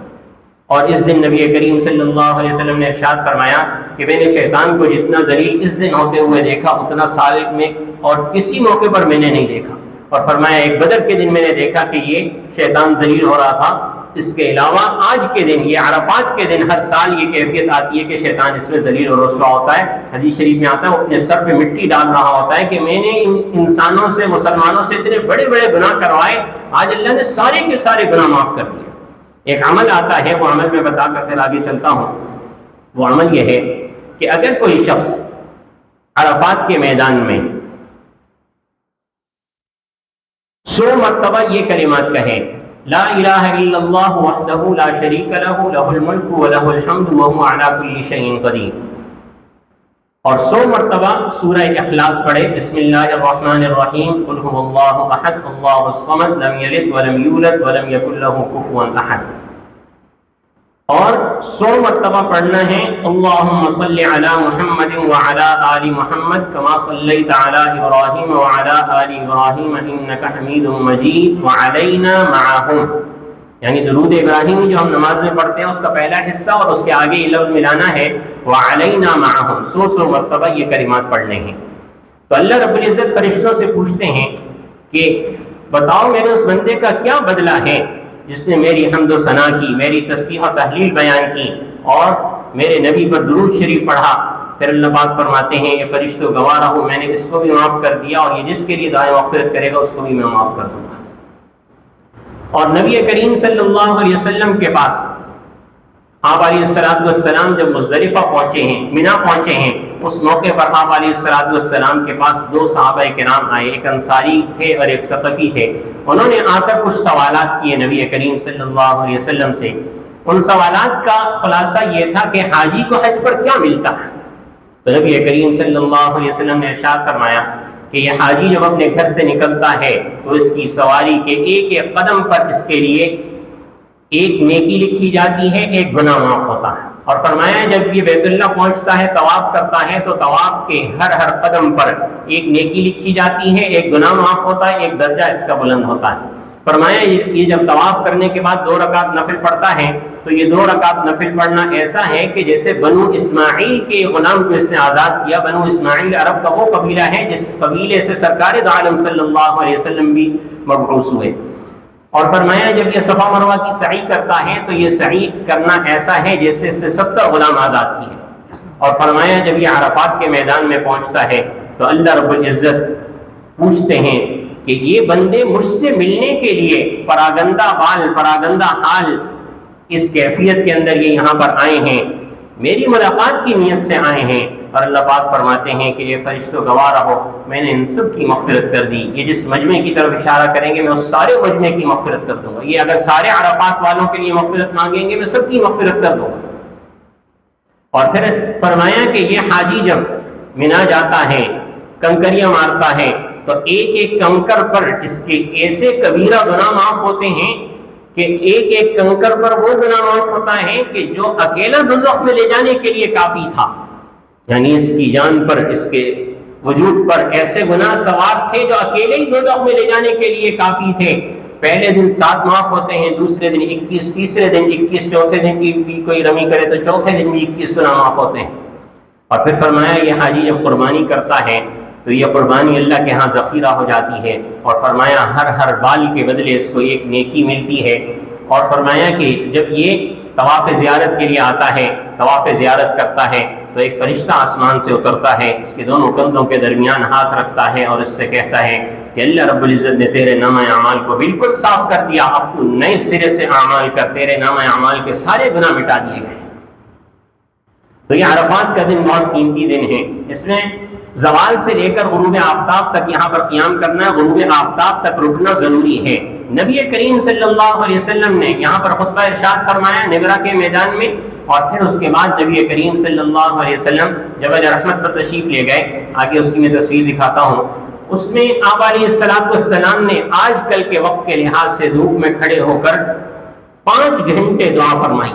اور اس دن نبی کریم صلی اللہ علیہ وسلم نے ارشاد فرمایا کہ میں نے شیطان کو جتنا ذلیل اس دن ہوتے ہوئے دیکھا اتنا سال میں اور کسی موقع پر میں نے نہیں دیکھا. اور فرمایا ایک بدر کے دن میں نے دیکھا کہ یہ شیطان ذلیل ہو رہا تھا. اس کے علاوہ آج کے دن، یہ عرفات کے دن، ہر سال یہ کیفیت آتی ہے کہ شیطان اس میں ذلیل اور رسوا ہوتا ہے. حدیث شریف میں آتا ہے وہ اپنے سر پہ مٹی ڈال رہا ہوتا ہے کہ میں نے ان انسانوں سے، مسلمانوں سے اتنے بڑے بڑے گناہ کروائے، آج اللہ نے سارے کے سارے گناہ معاف کر دیے. ایک عمل آتا ہے، وہ عمل میں بتا کر پھر آگے چلتا ہوں. وہ عمل یہ ہے کہ اگر کوئی شخص عرفات کے میدان میں 100 مرتبہ یہ کلمات کہے، لا الہ الا اللہ وحدہ لا شریک لہ لہ الملک ولہ الحمد وہو علی کل شیء قدیر، اور 100 مرتبہ سورہ اخلاص پڑھے، بسم اللہ الرحمن الرحیم، قل هو اللہ احد اللہ الصمد لم یلد ولم یولد ولم یکن لہ کفوا احد. اور 100 مرتبہ پڑھنا ہے اللہم صلی علی محمد وعلی آل محمد کما صلیت علی ابراہیم وعلی آل ابراہیم انکا حمید مجید وعلینا معہم، یعنی درود ابراہیمی جو ہم نماز میں پڑھتے ہیں اس کا پہلا حصہ اور اس کے آگے یہ لفظ ملانا ہے وعلینا معہم. 100 مرتبہ یہ کلمات پڑھنے ہیں. تو اللہ رب العزت فرشتوں سے پوچھتے ہیں کہ بتاؤ میرے اس بندے کا کیا بدلہ ہے جس نے میری حمد و ثنا کی، میری تسبیح و تحلیل بیان کی اور میرے نبی پر درود شریف پڑھا. پھر اللہ پاک فرماتے ہیں اے فرشتوں گواہ رہو میں نے اس کو بھی معاف کر دیا اور یہ جس کے لیے دعائیں مغفرت کرے گا اس کو بھی میں معاف کر دوں گا. اور نبی کریم صلی اللہ علیہ وسلم کے پاس آپ علیہ السلام جب مزدلفہ پہنچے ہیں، مینا پہنچے ہیں، اس موقع پر آپ علیہ السلام کے پاس 2 صحابہ کرام آئے، ایک انصاری تھے اور ایک ثقفی تھے. انہوں نے آ کر کچھ سوالات کیے نبی کریم صلی اللہ علیہ وسلم سے. ان سوالات کا خلاصہ یہ تھا کہ حاجی کو حج پر کیا ملتا ہے. تو نبی کریم صلی اللہ علیہ وسلم نے ارشاد فرمایا کہ یہ حاجی جب اپنے گھر سے نکلتا ہے تو اس کی سواری کے ایک ایک قدم پر اس کے لیے ایک نیکی لکھی جاتی ہے، ایک گناہ معاف ہوتا ہے. اور فرمایا جب یہ بیت اللہ پہنچتا ہے، طواف کرتا ہے، تو طواف کے ہر قدم پر ایک نیکی لکھی جاتی ہے، ایک گناہ معاف ہوتا ہے، ایک درجہ اس کا بلند ہوتا ہے. فرمایا یہ جب طواف کرنے کے بعد 2 رکعت نفل پڑھتا ہے تو یہ 2 رکعت نفل پڑھنا ایسا ہے کہ جیسے بنو اسماعیل کے غلام کو اس نے آزاد کیا. بنو اسماعیل عرب کا وہ قبیلہ ہے جس قبیلے سے سرکار دو عالم صلی اللہ علیہ وسلم بھی مبعوث ہوئے. اور فرمایا جب یہ صفا مروہ کی سعی کرتا ہے تو یہ سعی کرنا ایسا ہے جیسے اس سے 70 غلام آزاد کیے. اور فرمایا جب یہ عرفات کے میدان میں پہنچتا ہے تو اللہ رب العزت پوچھتے ہیں کہ یہ بندے مجھ سے ملنے کے لیے پراگندہ بال پراگندہ حال اس کیفیت کے اندر یہ یہاں پر آئے ہیں، میری ملاقات کی نیت سے آئے ہیں، اور اللہ پاک فرماتے ہیں کہ یہ فرشتوں گواہ رہو میں نے ان سب کی مغفرت کر دی۔ یہ جس مجمع کی طرف اشارہ کریں گے میں اس سارے مجمع کی مغفرت کر دوں گا، یہ اگر سارے عرفات والوں کے لیے مغفرت مانگیں گے میں سب کی مغفرت کر دوں گا۔ اور پھر فرمایا کہ یہ حاجی جب منا جاتا ہے کنکریاں مارتا ہے تو ایک ایک کنکر پر اس کے ایسے کبیرہ گناہ معاف ہوتے ہیں کہ ایک ایک کنکر پر وہ گناہ معاف ہوتا ہے کہ جو اکیلا دوزخ میں لے جانے کے لیے کافی تھا، یعنی اس کی جان پر اس کے وجود پر ایسے گناہ سوار تھے جو اکیلے ہی دوزخ میں لے جانے کے لیے کافی تھے۔ پہلے دن 7 معاف ہوتے ہیں، دوسرے دن 21، تیسرے دن 21، چوتھے دن کی بھی کوئی رمی کرے تو چوتھے دن بھی 21 گناہ معاف ہوتے ہیں۔ اور پھر فرمایا یہ حاجی جب قربانی کرتا ہے تو یہ قربانی اللہ کے ہاں ذخیرہ ہو جاتی ہے، اور فرمایا ہر بال کے بدلے اس کو ایک نیکی ملتی ہے۔ اور فرمایا کہ جب یہ طواف زیارت کے لیے آتا ہے، طواف زیارت کرتا ہے تو ایک فرشتہ آسمان سے اترتا ہے، اس کے دونوں کندھوں کے درمیان ہاتھ رکھتا ہے اور اس سے کہتا ہے کہ اللہ رب العزت نے تیرے نامہ اعمال کو بالکل صاف کر دیا، اب تو نئے سرے سے اعمال کر، تیرے نامہ اعمال کے سارے گناہ مٹا دیے گئے۔ تو یہ عرفات کا دن بہت قیمتی دن ہے، اس میں زوال سے لے کر غروب آفتاب تک یہاں پر قیام کرنا، غروب آفتاب تک رکنا ضروری ہے۔ نبی کریم صلی اللہ علیہ وسلم نے یہاں پر خطبہ ارشاد فرمایا نگرا کے میدان میں، اور پھر اس کے بعد نبی کریم صلی اللہ علیہ وسلم جبل رحمت پر تشریف لے گئے، آگے اس کی میں تصویر دکھاتا ہوں۔ اس میں آپ علیہ السلام نے آج کل کے وقت کے لحاظ سے دھوپ میں کھڑے ہو کر 5 گھنٹے دعا فرمائی،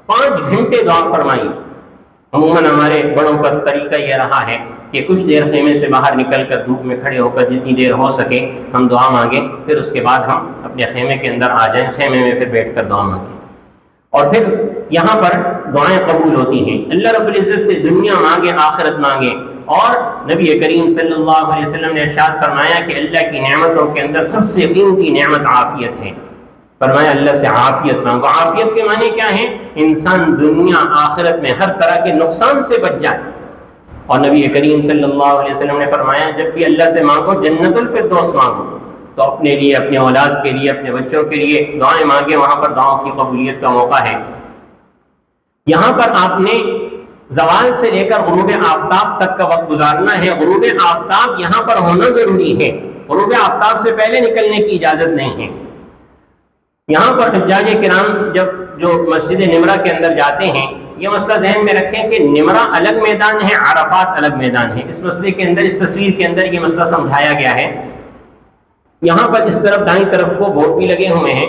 5 گھنٹے دعا فرمائی۔ عموماً ہمارے بڑوں کا طریقہ یہ رہا ہے کہ کچھ دیر خیمے سے باہر نکل کر دھوپ میں کھڑے ہو کر جتنی دیر ہو سکے ہم دعا مانگیں، پھر اس کے بعد ہم اپنے خیمے کے اندر آ جائیں، خیمے میں پھر بیٹھ کر دعا مانگیں، اور پھر یہاں پر دعائیں قبول ہوتی ہیں۔ اللہ رب العزت سے دنیا مانگے آخرت مانگے، اور نبی کریم صلی اللہ علیہ وسلم نے ارشاد فرمایا کہ اللہ کی نعمتوں کے اندر سب سے قیمتی نعمت عافیت ہے۔ فرمایا اللہ سے عافیت مانگو۔ عافیت کے معنی کیا ہیں؟ انسان دنیا آخرت میں ہر طرح کے نقصان سے بچ جائے۔ اور نبی کریم صلی اللہ علیہ وسلم نے فرمایا جب بھی اللہ سے مانگو جنت الفردوس مانگو، تو اپنے لیے، اپنے اولاد کے لیے، اپنے بچوں کے لیے دعائیں مانگے، وہاں پر دعاؤں کی قبولیت کا موقع ہے۔ یہاں پر آپ نے زوال سے لے کر غروب آفتاب تک کا وقت گزارنا ہے۔ غروب آفتاب یہاں پر ہونا ضروری ہے، غروب آفتاب سے پہلے نکلنے کی اجازت نہیں ہے۔ یہاں پر حجاج کرام جو مسجد نمرہ کے اندر جاتے ہیں، یہ مسئلہ ذہن میں رکھیں کہ نمرہ الگ میدان ہے، عرفات الگ میدان ہے۔ اس مسئلے کے اندر، اس تصویر کے اندر یہ مسئلہ سمجھایا گیا ہے۔ یہاں پر اس طرف دائیں طرف کو بورڈ بھی لگے ہوئے ہیں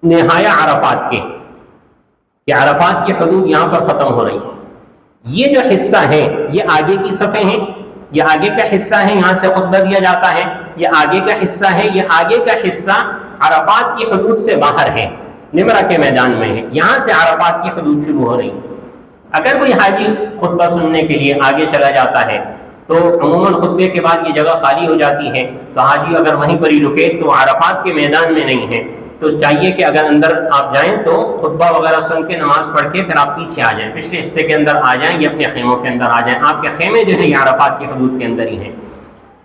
نہایا عرفات کے، کہ عرفات کی حدود یہاں پر ختم ہو رہی ہیں۔ یہ جو حصہ ہے یہ آگے کی صفحے ہیں، یہ آگے کا حصہ ہے، یہاں سے خطبہ دیا جاتا ہے، یہ آگے کا حصہ ہے، یہ آگے کا حصہ عرفات کی حدود سے باہر ہے، نمرہ کے میدان میں ہے، یہاں سے عرفات کی حدود شروع ہو رہی ہے۔ اگر کوئی حاجی خطبہ سننے کے لیے آگے چلا جاتا ہے تو عموماً خطبے کے بعد یہ جگہ خالی ہو جاتی ہے، تو حاجی اگر وہیں پر ہی رکے تو عرفات کے میدان میں نہیں ہے، تو چاہیے کہ اگر اندر آپ جائیں تو خطبہ وغیرہ سن کے نماز پڑھ کے پھر آپ پیچھے آ جائیں، پچھلے حصے کے اندر آ جائیں، یہ اپنے خیموں کے اندر آ جائیں۔ آپ کے خیمے جو ہیں یہ عرفات کی حدود کے اندر ہی ہیں۔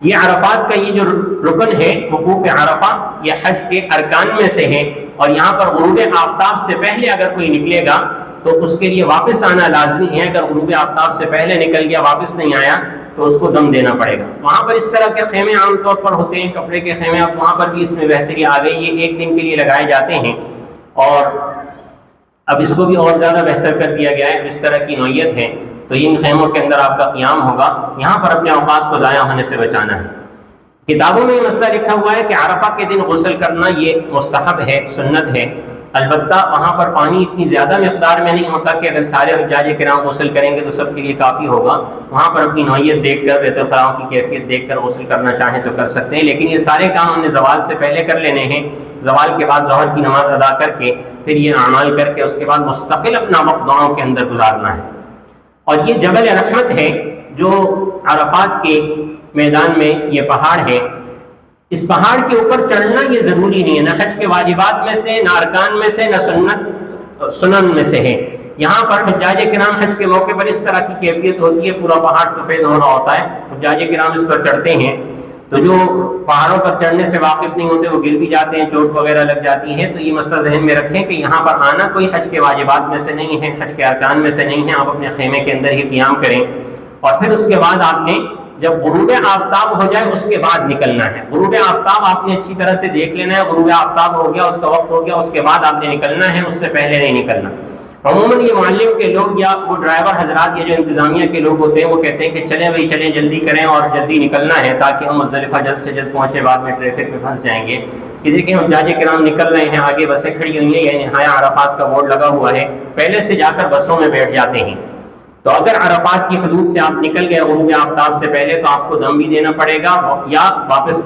یہ عرفات کا یہ جو رکن ہے وقوف عرفہ، یہ حج کے ارکان میں سے ہے، اور یہاں پر غروب آفتاب سے پہلے اگر کوئی نکلے گا تو اس کے لیے واپس آنا لازمی ہے۔ اگر غروب آفتاب سے پہلے نکل گیا واپس نہیں آیا تو اس کو دم دینا پڑے گا۔ وہاں پر اس طرح کے خیمے عام طور پر ہوتے ہیں، کپڑے کے خیمے، اب وہاں پر بھی اس میں بہتری آ گئی، یہ 1 دن کے لیے لگائے جاتے ہیں، اور اب اس کو بھی اور زیادہ بہتر کر دیا گیا ہے۔ اس طرح کی نوعیت ہے تو ان خیموں کے اندر آپ کا قیام ہوگا، یہاں پر اپنے اوقات کو ضائع ہونے سے بچانا ہے۔ کتابوں میں یہ مسئلہ لکھا ہوا ہے کہ عرفہ کے دن غسل کرنا یہ مستحب ہے، سنت ہے، البتہ وہاں پر پانی اتنی زیادہ مقدار میں نہیں ہوتا کہ اگر سارے حجاج کرام غسل کریں گے تو سب کے لیے کافی ہوگا۔ وہاں پر اپنی نوعیت دیکھ کر، بیت الخلاء کی کیفیت دیکھ کر غسل کرنا چاہیں تو کر سکتے ہیں، لیکن یہ سارے کام ہم نے زوال سے پہلے کر لینے ہیں۔ زوال کے بعد ظہر کی نماز ادا کر کے پھر یہ اعمال کر کے اس کے بعد مستقل اپنا وقت دعاؤں کے اندر گزارنا ہے۔ اور یہ جبل رحمت ہے جو عرفات کے میدان میں یہ پہاڑ ہے، اس پہاڑ کے اوپر چڑھنا یہ ضروری نہیں ہے، نہ حج کے واجبات میں سے، نہ ارکان میں سے، نہ سنن میں سے ہے۔ یہاں پر حجاج کرام حج کے موقع پر اس طرح کی کیفیت ہوتی ہے، پورا پہاڑ سفید ہو رہا ہوتا ہے، حجاج کرام اس پر چڑھتے ہیں تو جو پہاڑوں پر چڑھنے سے واقف نہیں ہوتے وہ گر بھی جاتے ہیں، چوٹ وغیرہ لگ جاتی ہے۔ تو یہ مسئلہ ذہن میں رکھیں کہ یہاں پر آنا کوئی حج کے واجبات میں سے نہیں ہے، حج کے ارکان میں سے نہیں ہے، آپ اپنے خیمے کے اندر ہی قیام کریں، اور پھر اس کے بعد آپ نے جب غروب آفتاب ہو جائے اس کے بعد نکلنا ہے۔ غروب آفتاب آپ نے اچھی طرح سے دیکھ لینا ہے، غروب آفتاب ہو گیا، اس کا وقت ہو گیا، اس کے بعد آپ نے نکلنا ہے، اس سے پہلے نہیں نکلنا۔ عموماً یہ معلم کے لوگ یا وہ ڈرائیور حضرات یا جو انتظامیہ کے لوگ ہوتے ہیں وہ کہتے ہیں کہ چلیں بھائی چلیں، جلدی کریں اور جلدی نکلنا ہے تاکہ ہم مزدلفہ جلد سے جلد پہنچے، بعد میں ٹریفک میں پھنس جائیں گے۔ کہ دیکھیں حجاج کرام نکل رہے ہیں، آگے بسیں کھڑی ہوئی ہیں، یعنی نہایا عرفات کا بورڈ لگا ہوا ہے، پہلے سے جا کر بسوں میں بیٹھ جاتے ہیں۔ تو اگر عرفات کی حدود سے آپ نکل گئے غروب آفتاب سے پہلے تو آپ کو دم بھی دینا پڑے گا، یا واپس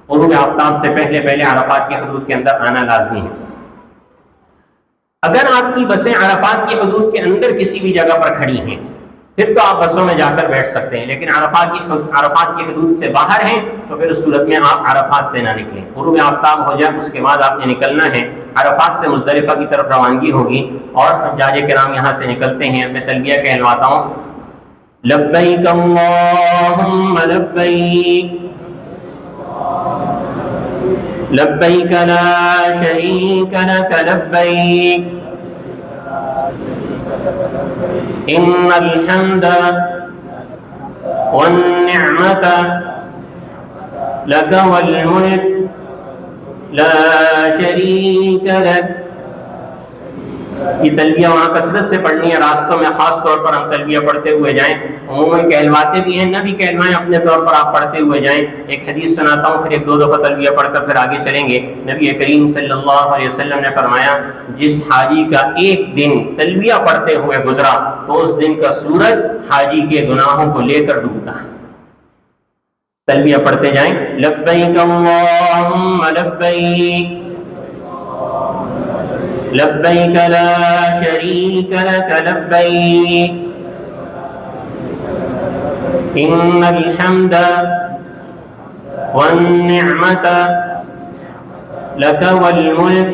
غروب آفتاب سے پہلے عرفات کی حدود کے اندر آنا لازمی ہے۔ اگر آپ کی بسیں عرفات کی حدود کے اندر کسی بھی جگہ پر کھڑی ہیں پھر تو آپ بسوں میں جا کر بیٹھ سکتے ہیں، لیکن عرفات کی حدود سے باہر ہیں تو پھر اس صورت میں آپ عرفات سے نہ نکلیں۔ غروب آفتاب ہو جائے اس کے بعد آپ نے نکلنا ہے، عرفات سے مزدلفہ کی طرف روانگی ہوگی، اور حجاج کرام یہاں سے نکلتے ہیں۔ میں تلبیہ کہلواتا ہوں، لبیک اللہم لبیک لبیک لا شریک لک لبیک ان الحمد والنعمت لک والملک لا شریک لک۔ یہ تلبیہ وہاں کثرت سے پڑھنی ہے، راستوں میں خاص طور پر ہم تلبیہ پڑھتے ہوئے جائیں، عموماً کہلواتے بھی ہیں، نہ بھی کہلوائیں اپنے طور پر آپ پڑھتے ہوئے جائیں۔ ایک حدیث سناتا ہوں، پھر ایک دو دفعہ تلبیہ پڑھ کر پھر آگے چلیں گے۔ نبی کریم صلی اللہ علیہ وسلم نے فرمایا، جس حاجی کا ایک دن تلبیہ پڑھتے ہوئے گزرا تو اس دن کا سورج حاجی کے گناہوں کو لے کر ڈوبتا ہے۔ تلبیہ پڑھتے جائیں، لبیک اللہم لبیک لبیک لا شریک لک لبیک ان الحمد والنعمت لک والملک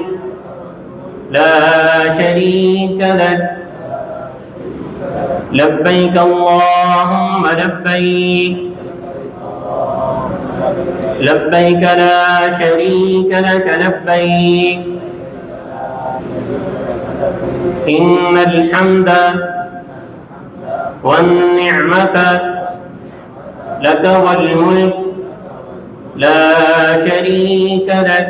لا شریک لک لبیک اللہم لبیک لبیک لا شریک لک لبیک ان الحمد والنعمت لک والملک لا شریک لک۔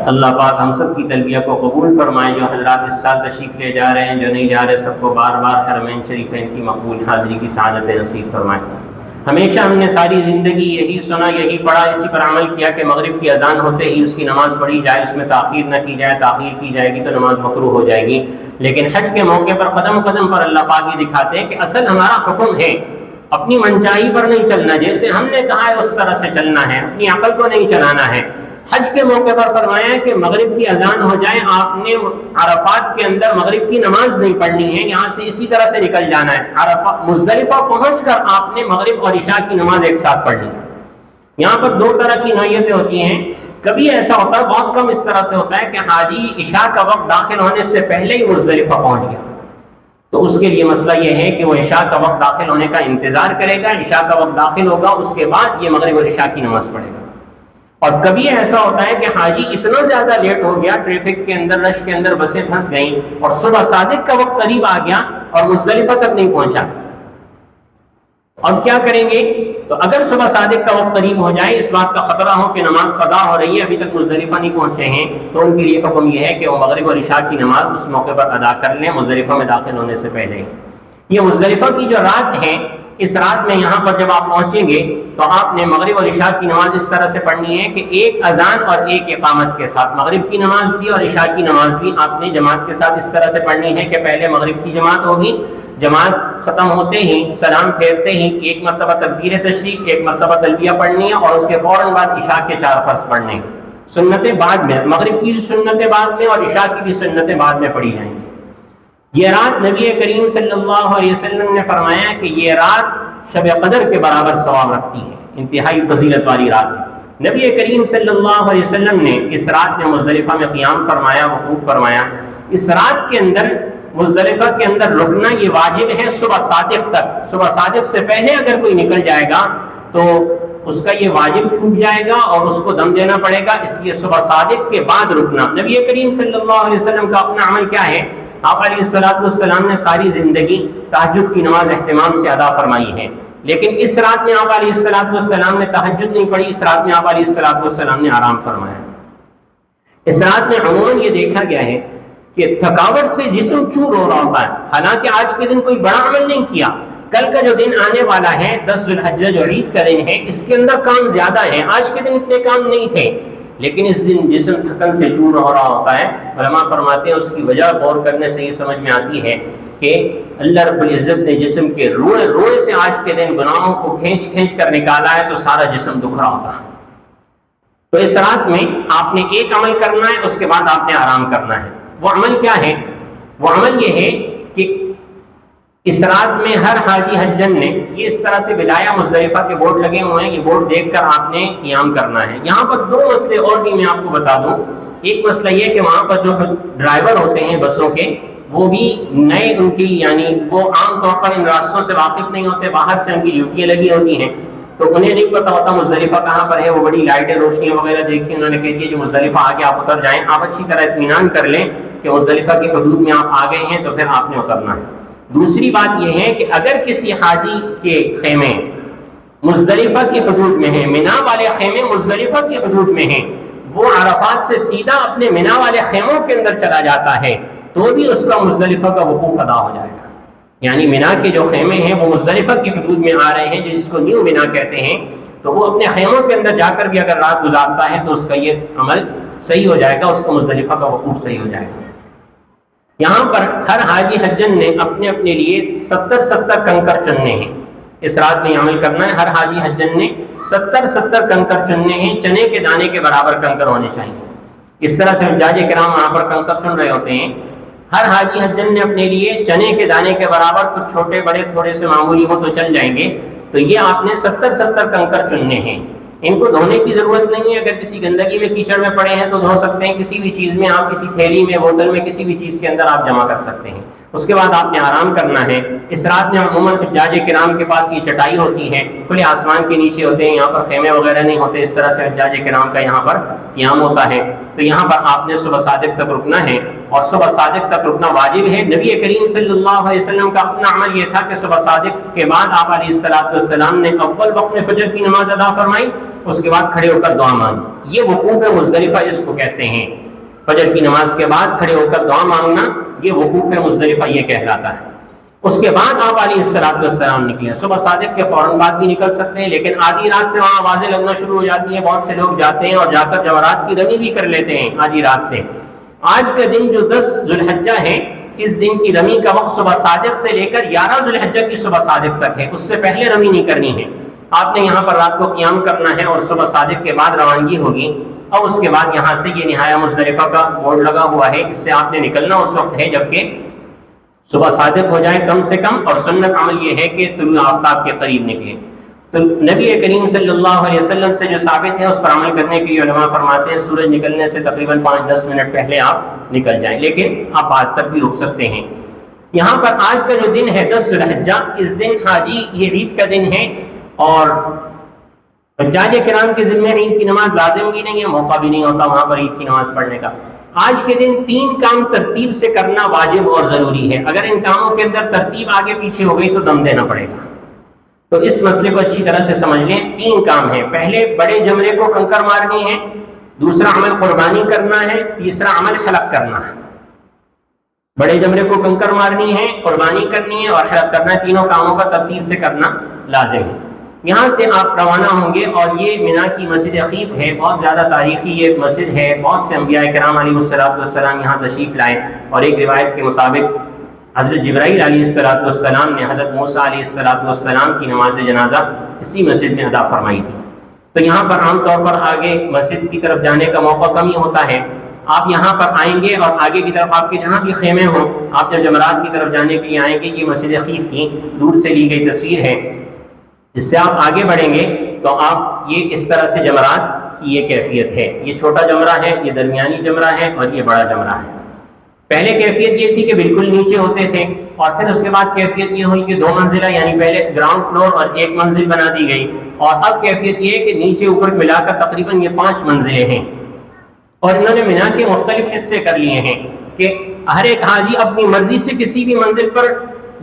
اللہ پاک ہم سب کی تلبیہ کو قبول فرمائے۔ جو حضرات اس سال تشریف لے جا رہے ہیں، جو نہیں جا رہے، سب کو بار بار حرمین شریفین کی مقبول حاضری کی سعادت نصیب فرمائے۔ ہمیشہ ہم نے ساری زندگی یہی سنا، یہی پڑھا، اسی پر عمل کیا کہ مغرب کی اذان ہوتے ہی اس کی نماز پڑھی جائے، اس میں تاخیر نہ کی جائے، تاخیر کی جائے گی تو نماز مکروہ ہو جائے گی۔ لیکن حج کے موقع پر قدم قدم پر اللہ پاک یہ دکھاتے ہیں کہ اصل ہمارا حکم ہے اپنی منچائی پر نہیں چلنا، جیسے ہم نے کہا ہے اس طرح سے چلنا ہے، اپنی عقل کو نہیں چلانا ہے۔ حج کے موقع پر فرمایا کہ مغرب کی اذان ہو جائے، آپ نے عرفات کے اندر مغرب کی نماز نہیں پڑھنی ہے، یہاں سے اسی طرح سے نکل جانا ہے۔ عرفات مزدلفہ پہنچ کر آپ نے مغرب اور عشاء کی نماز ایک ساتھ پڑھنی ہے۔ یہاں پر دو طرح کی نوعیتیں ہوتی ہیں، کبھی ایسا ہوتا ہے، بہت کم اس طرح سے ہوتا ہے کہ حاجی عشاء کا وقت داخل ہونے سے پہلے ہی مزدلفہ پہنچ گیا، تو اس کے لیے مسئلہ یہ ہے کہ وہ عشاء کا وقت داخل ہونے کا انتظار کرے گا، عشاء کا وقت داخل ہوگا اس کے بعد یہ مغرب اور عشاء کی نماز پڑھے گا۔ اور کبھی ایسا ہوتا ہے کہ حاجی اتنا زیادہ لیٹ ہو گیا، ٹریفک کے اندر، رش کے اندر بسیں پھنس گئیں اور صبح صادق کا وقت قریب آ گیا اور مزدلفہ تک نہیں پہنچا، اور کیا کریں گے؟ تو اگر صبح صادق کا وقت قریب ہو جائے، اس بات کا خطرہ ہو کہ نماز قضا ہو رہی ہے، ابھی تک مزدلفہ نہیں پہنچے ہیں، تو ان کے لیے حکم یہ ہے کہ وہ مغرب اور عشاء کی نماز اس موقع پر ادا کر لیں مزدلفہ میں داخل ہونے سے پہلے۔ یہ مزدلفہ کی جو رات ہے، اس رات میں یہاں پر جب آپ پہنچیں گے تو آپ نے مغرب اور عشاء کی نماز اس طرح سے پڑھنی ہے کہ ایک اذان اور ایک اقامت کے ساتھ، مغرب کی نماز بھی اور عشاء کی نماز بھی آپ نے جماعت کے ساتھ اس طرح سے پڑھنی ہے کہ پہلے مغرب کی جماعت ہوگی، جماعت ختم ہوتے ہی، سلام پھیرتے ہی ایک مرتبہ تکبیر تشریق، ایک مرتبہ تلبیہ پڑھنی ہے، اور اس کے فوراً بعد عشاء کے 4 فرض پڑھنے ہیں۔ سنتیں بعد میں، مغرب کی سنتیں بعد میں اور عشاء کی بھی سنتیں بعد میں پڑھی جائیں گی۔ یہ رات نبی کریم صلی اللہ علیہ وسلم نے فرمایا کہ یہ رات شب قدر کے برابر ثواب رکھتی ہے، انتہائی فضیلت والی رات ہے۔ نبی کریم صلی اللہ علیہ وسلم نے اس رات میں مزدلفہ میں قیام فرمایا، وقوف فرمایا، اس رات کے اندر مزدلفہ کے اندر رکنا یہ واجب ہے صبح صادق تک. صبح صادق سے پہلے اگر کوئی نکل جائے گا تو اس کا یہ واجب چھوٹ جائے گا اور اس کو دم دینا پڑے گا. اس لیے صبح صادق کے بعد رکنا. نبی کریم صلی اللہ علیہ وسلم کا اپنا عمل کیا ہے؟ آپ علیہ السلام نے ساری زندگی تہجد کی نماز اہتمام سے ادا فرمائی ہے، لیکن اس رات میں آپ علیہ السلام نے تہجد نہیں پڑھی. اس رات میں آپ علیہ السلام نے آرام فرمایا. اس رات میں عموماً یہ دیکھا گیا ہے کہ تھکاوٹ سے جسم چور ہو رہا ہوتا ہے. حالانکہ آج کے دن کوئی بڑا عمل نہیں کیا. کل کا جو دن آنے والا ہے 10 ذو الحجہ جو عید کا دن ہے، اس کے اندر کام زیادہ ہے. آج کے دن اتنے کام نہیں تھے، لیکن اس دن جسم تھکن سے چور ہو رہا ہوتا ہے. علماء فرماتے ہیں اس کی وجہ غور کرنے سے یہ سمجھ میں آتی ہے کہ اللہ رب العزت نے جسم کے روئے روئے سے آج کے دن گناہوں کو کھینچ کھینچ کر نکالا ہے، تو سارا جسم دکھ رہا ہوتا ہے. تو اس رات میں آپ نے ایک عمل کرنا ہے، اس کے بعد آپ نے آرام کرنا ہے. وہ عمل کیا ہے؟ وہ عمل یہ ہے کہ اس رات میں ہر حاجی حجن نے یہ اس طرح سے بدایا مزدلفہ کے بورڈ لگے ہوئے ہیں، یہ بورڈ دیکھ کر آپ نے قیام کرنا ہے. یہاں پر دو مسئلے اور بھی میں آپ کو بتا دوں. ایک مسئلہ یہ کہ وہاں پر جو ڈرائیور ہوتے ہیں بسوں کے، وہ بھی نئے ان کی یعنی وہ عام طور پر ان راستوں سے واقف نہیں ہوتے، باہر سے ان کی ڈیوٹیاں لگی ہوتی ہیں، تو انہیں نہیں پتا ہوتا مزدلفہ کہاں پر ہے. وہ بڑی لائٹیں روشنیاں وغیرہ دیکھی، انہوں نے کہہ دیا جو مزدلفہ آگے آپ اتر جائیں. آپ اچھی طرح اطمینان کر لیں کہ مزدلفہ کی حدود میں آپ آ گئے ہیں تو پھر آپ نے اترنا ہے. دوسری بات یہ ہے کہ اگر کسی حاجی کے خیمے مزدلفہ کی حدود میں ہیں، مینا والے خیمے مزدلفہ کی حدود میں ہیں، وہ عرفات سے سیدھا اپنے مینا والے خیموں کے اندر چلا جاتا ہے تو بھی اس کا مزدلفہ کا وقوف ادا ہو جائے گا. یعنی مینا کے جو خیمے ہیں وہ مزدلفہ کی حدود میں آ رہے ہیں، جس کو نیو مینا کہتے ہیں، تو وہ اپنے خیموں کے اندر جا کر بھی اگر رات گزارتا ہے تو اس کا یہ عمل صحیح ہو جائے گا، اس کو مزدلفہ کا وقوف صحیح ہو جائے گا. یہاں پر ہر حاجی حجن نے اپنے اپنے لیے 70 کنکر چننے ہیں. اس رات میں عمل کرنا ہے. ہر حاجی حجن نے 70 کنکر چننے ہیں. چنے کے دانے کے برابر کنکر ہونے چاہیے. اس طرح سے حجاج کرام وہاں پر کنکر چن رہے ہوتے ہیں. ہر حاجی حجن نے اپنے لیے چنے کے دانے کے برابر، کچھ چھوٹے بڑے تھوڑے سے معمولی ہو تو چل جائیں گے، تو یہ آپ نے 70 کنکر چننے ہیں. ان کو دھونے کی ضرورت نہیں ہے. اگر کسی گندگی میں کیچڑ میں پڑے ہیں تو دھو سکتے ہیں. کسی بھی چیز میں آپ، کسی تھیلی میں، بوتل میں، کسی بھی چیز کے اندر آپ جمع کر سکتے ہیں. اس کے بعد آپ نے آرام کرنا ہے. اس رات میں عموماً حجاج کرام کے پاس یہ چٹائی ہوتی ہے، کھلے آسمان کے نیچے ہوتے ہیں، یہاں پر خیمے وغیرہ نہیں ہوتے. اس طرح سے حجاج کرام کا یہاں پر قیام ہوتا ہے. تو یہاں پر آپ نے صبح صادق تک رکنا ہے، اور صبح صادق تک رکنا واجب ہے. نبی کریم صلی اللہ علیہ وسلم کا اپنا عمل یہ تھا کہ صبح صادق کے بعد آپ علیہ السلام نے اول وقت میں فجر کی نماز ادا فرمائی، اس کے بعد کھڑے ہو کر دعا مانگی. یہ وقوف مزدلفہ اس کو کہتے ہیں. فجر کی نماز کے بعد کھڑے ہو کر دعا مانگنا یہ وقوف مزدلفہ یہ کہلاتا ہے. اس کے بعد آپ علیہ السلام نکلے. صبح صادق کے فوراً بعد بھی نکل سکتے ہیں، لیکن آدھی رات سے وہاں آوازیں لگنا شروع ہو جاتی ہیں. بہت سے لوگ جاتے ہیں اور جا کر جمرات کی رمی بھی کر لیتے ہیں آدھی رات سے. آج کا دن جو 10 ذو الحجہ ہے، اس دن کی رمی کا وقت صبح صادق سے لے کر 11 ذو الحجہ کی صبح صادق تک ہے. اس سے پہلے رمی نہیں کرنی ہے. آپ نے یہاں پر رات کو قیام کرنا ہے اور صبح صادق کے بعد روانگی ہوگی. اور اس کے بعد یہاں سے یہ نہایا مزدلفہ کا بورڈ لگا ہوا ہے، اس سے آپ نے نکلنا اس وقت ہے جبکہ صبح صادق ہو جائے کم سے کم. اور سنت عمل یہ ہے کہ طلوع آفتاب کے قریب نکلے. تو نبی کریم صلی اللہ علیہ وسلم سے جو ثابت ہے اس پر عمل کرنے کے لیے علماء فرماتے ہیں سورج نکلنے سے تقریباً 5-10 منٹ پہلے آپ نکل جائیں، لیکن آپ بعد تک بھی رک سکتے ہیں. یہاں پر آج کا جو دن ہے 10 ذو الحجہ، اس دن حاجی یہ عید کا دن ہے، اور حجاج کرام کے ذمہ عید کی نماز لازم بھی نہیں ہے، موقع بھی نہیں ہوتا وہاں پر عید کی نماز پڑھنے کا. آج کے دن 3 کام ترتیب سے کرنا واجب اور ضروری ہے. اگر ان کاموں کے اندر ترتیب آگے پیچھے ہو گئی تو دم دینا پڑے گا. تو اس مسئلے کو اچھی طرح سے سمجھ لیں. 3 کام ہیں. پہلے بڑے جمرے کو کنکر مارنی ہے، دوسرا عمل قربانی کرنا ہے، تیسرا عمل حلق کرنا ہے. بڑے جمرے کو کنکر مارنی ہے، قربانی کرنی ہے اور حلق کرنا ہے. تینوں کاموں کا ترتیب سے کرنا لازم ہے. یہاں سے آپ روانہ ہوں گے، اور یہ مینا کی مسجد عقیق ہے، بہت زیادہ تاریخی یہ مسجد ہے. بہت سے انبیاء کرام علیہ السلام یہاں تشریف لائے، اور ایک روایت کے مطابق حضرت جبرائیل علیہ السلام نے حضرت موسیٰ علیہ السلام کی نماز جنازہ اسی مسجد میں ادا فرمائی تھی. تو یہاں پر عام طور پر آگے مسجد کی طرف جانے کا موقع کم ہی ہوتا ہے. آپ یہاں پر آئیں گے اور آگے کی طرف آپ کے جہاں بھی خیمے ہوں، آپ جب جمرات کی طرف جانے کے لیے آئیں گے، یہ مسجد عقیق کی دور سے لی گئی تصویر ہے. اس سے آپ آگے بڑھیں گے تو آپ یہ اس طرح سے جمرات کی یہ کیفیت ہے. یہ چھوٹا جمرہ ہے، یہ درمیانی جمرہ ہے، اور یہ بڑا جمرہ ہے. پہلے کیفیت یہ تھی کہ بالکل نیچے ہوتے تھے، اور پھر اس کے بعد کیفیت یہ ہوئی کہ 2 منزلہ، یعنی پہلے گراؤنڈ فلور اور 1 منزل بنا دی گئی، اور اب کیفیت یہ ہے کہ نیچے اوپر ملا کر تقریباً یہ 5 منزلیں ہیں، اور انہوں نے مینا کے مختلف حصے کر لیے ہیں کہ ہر ایک حاجی اپنی مرضی سے کسی بھی منزل پر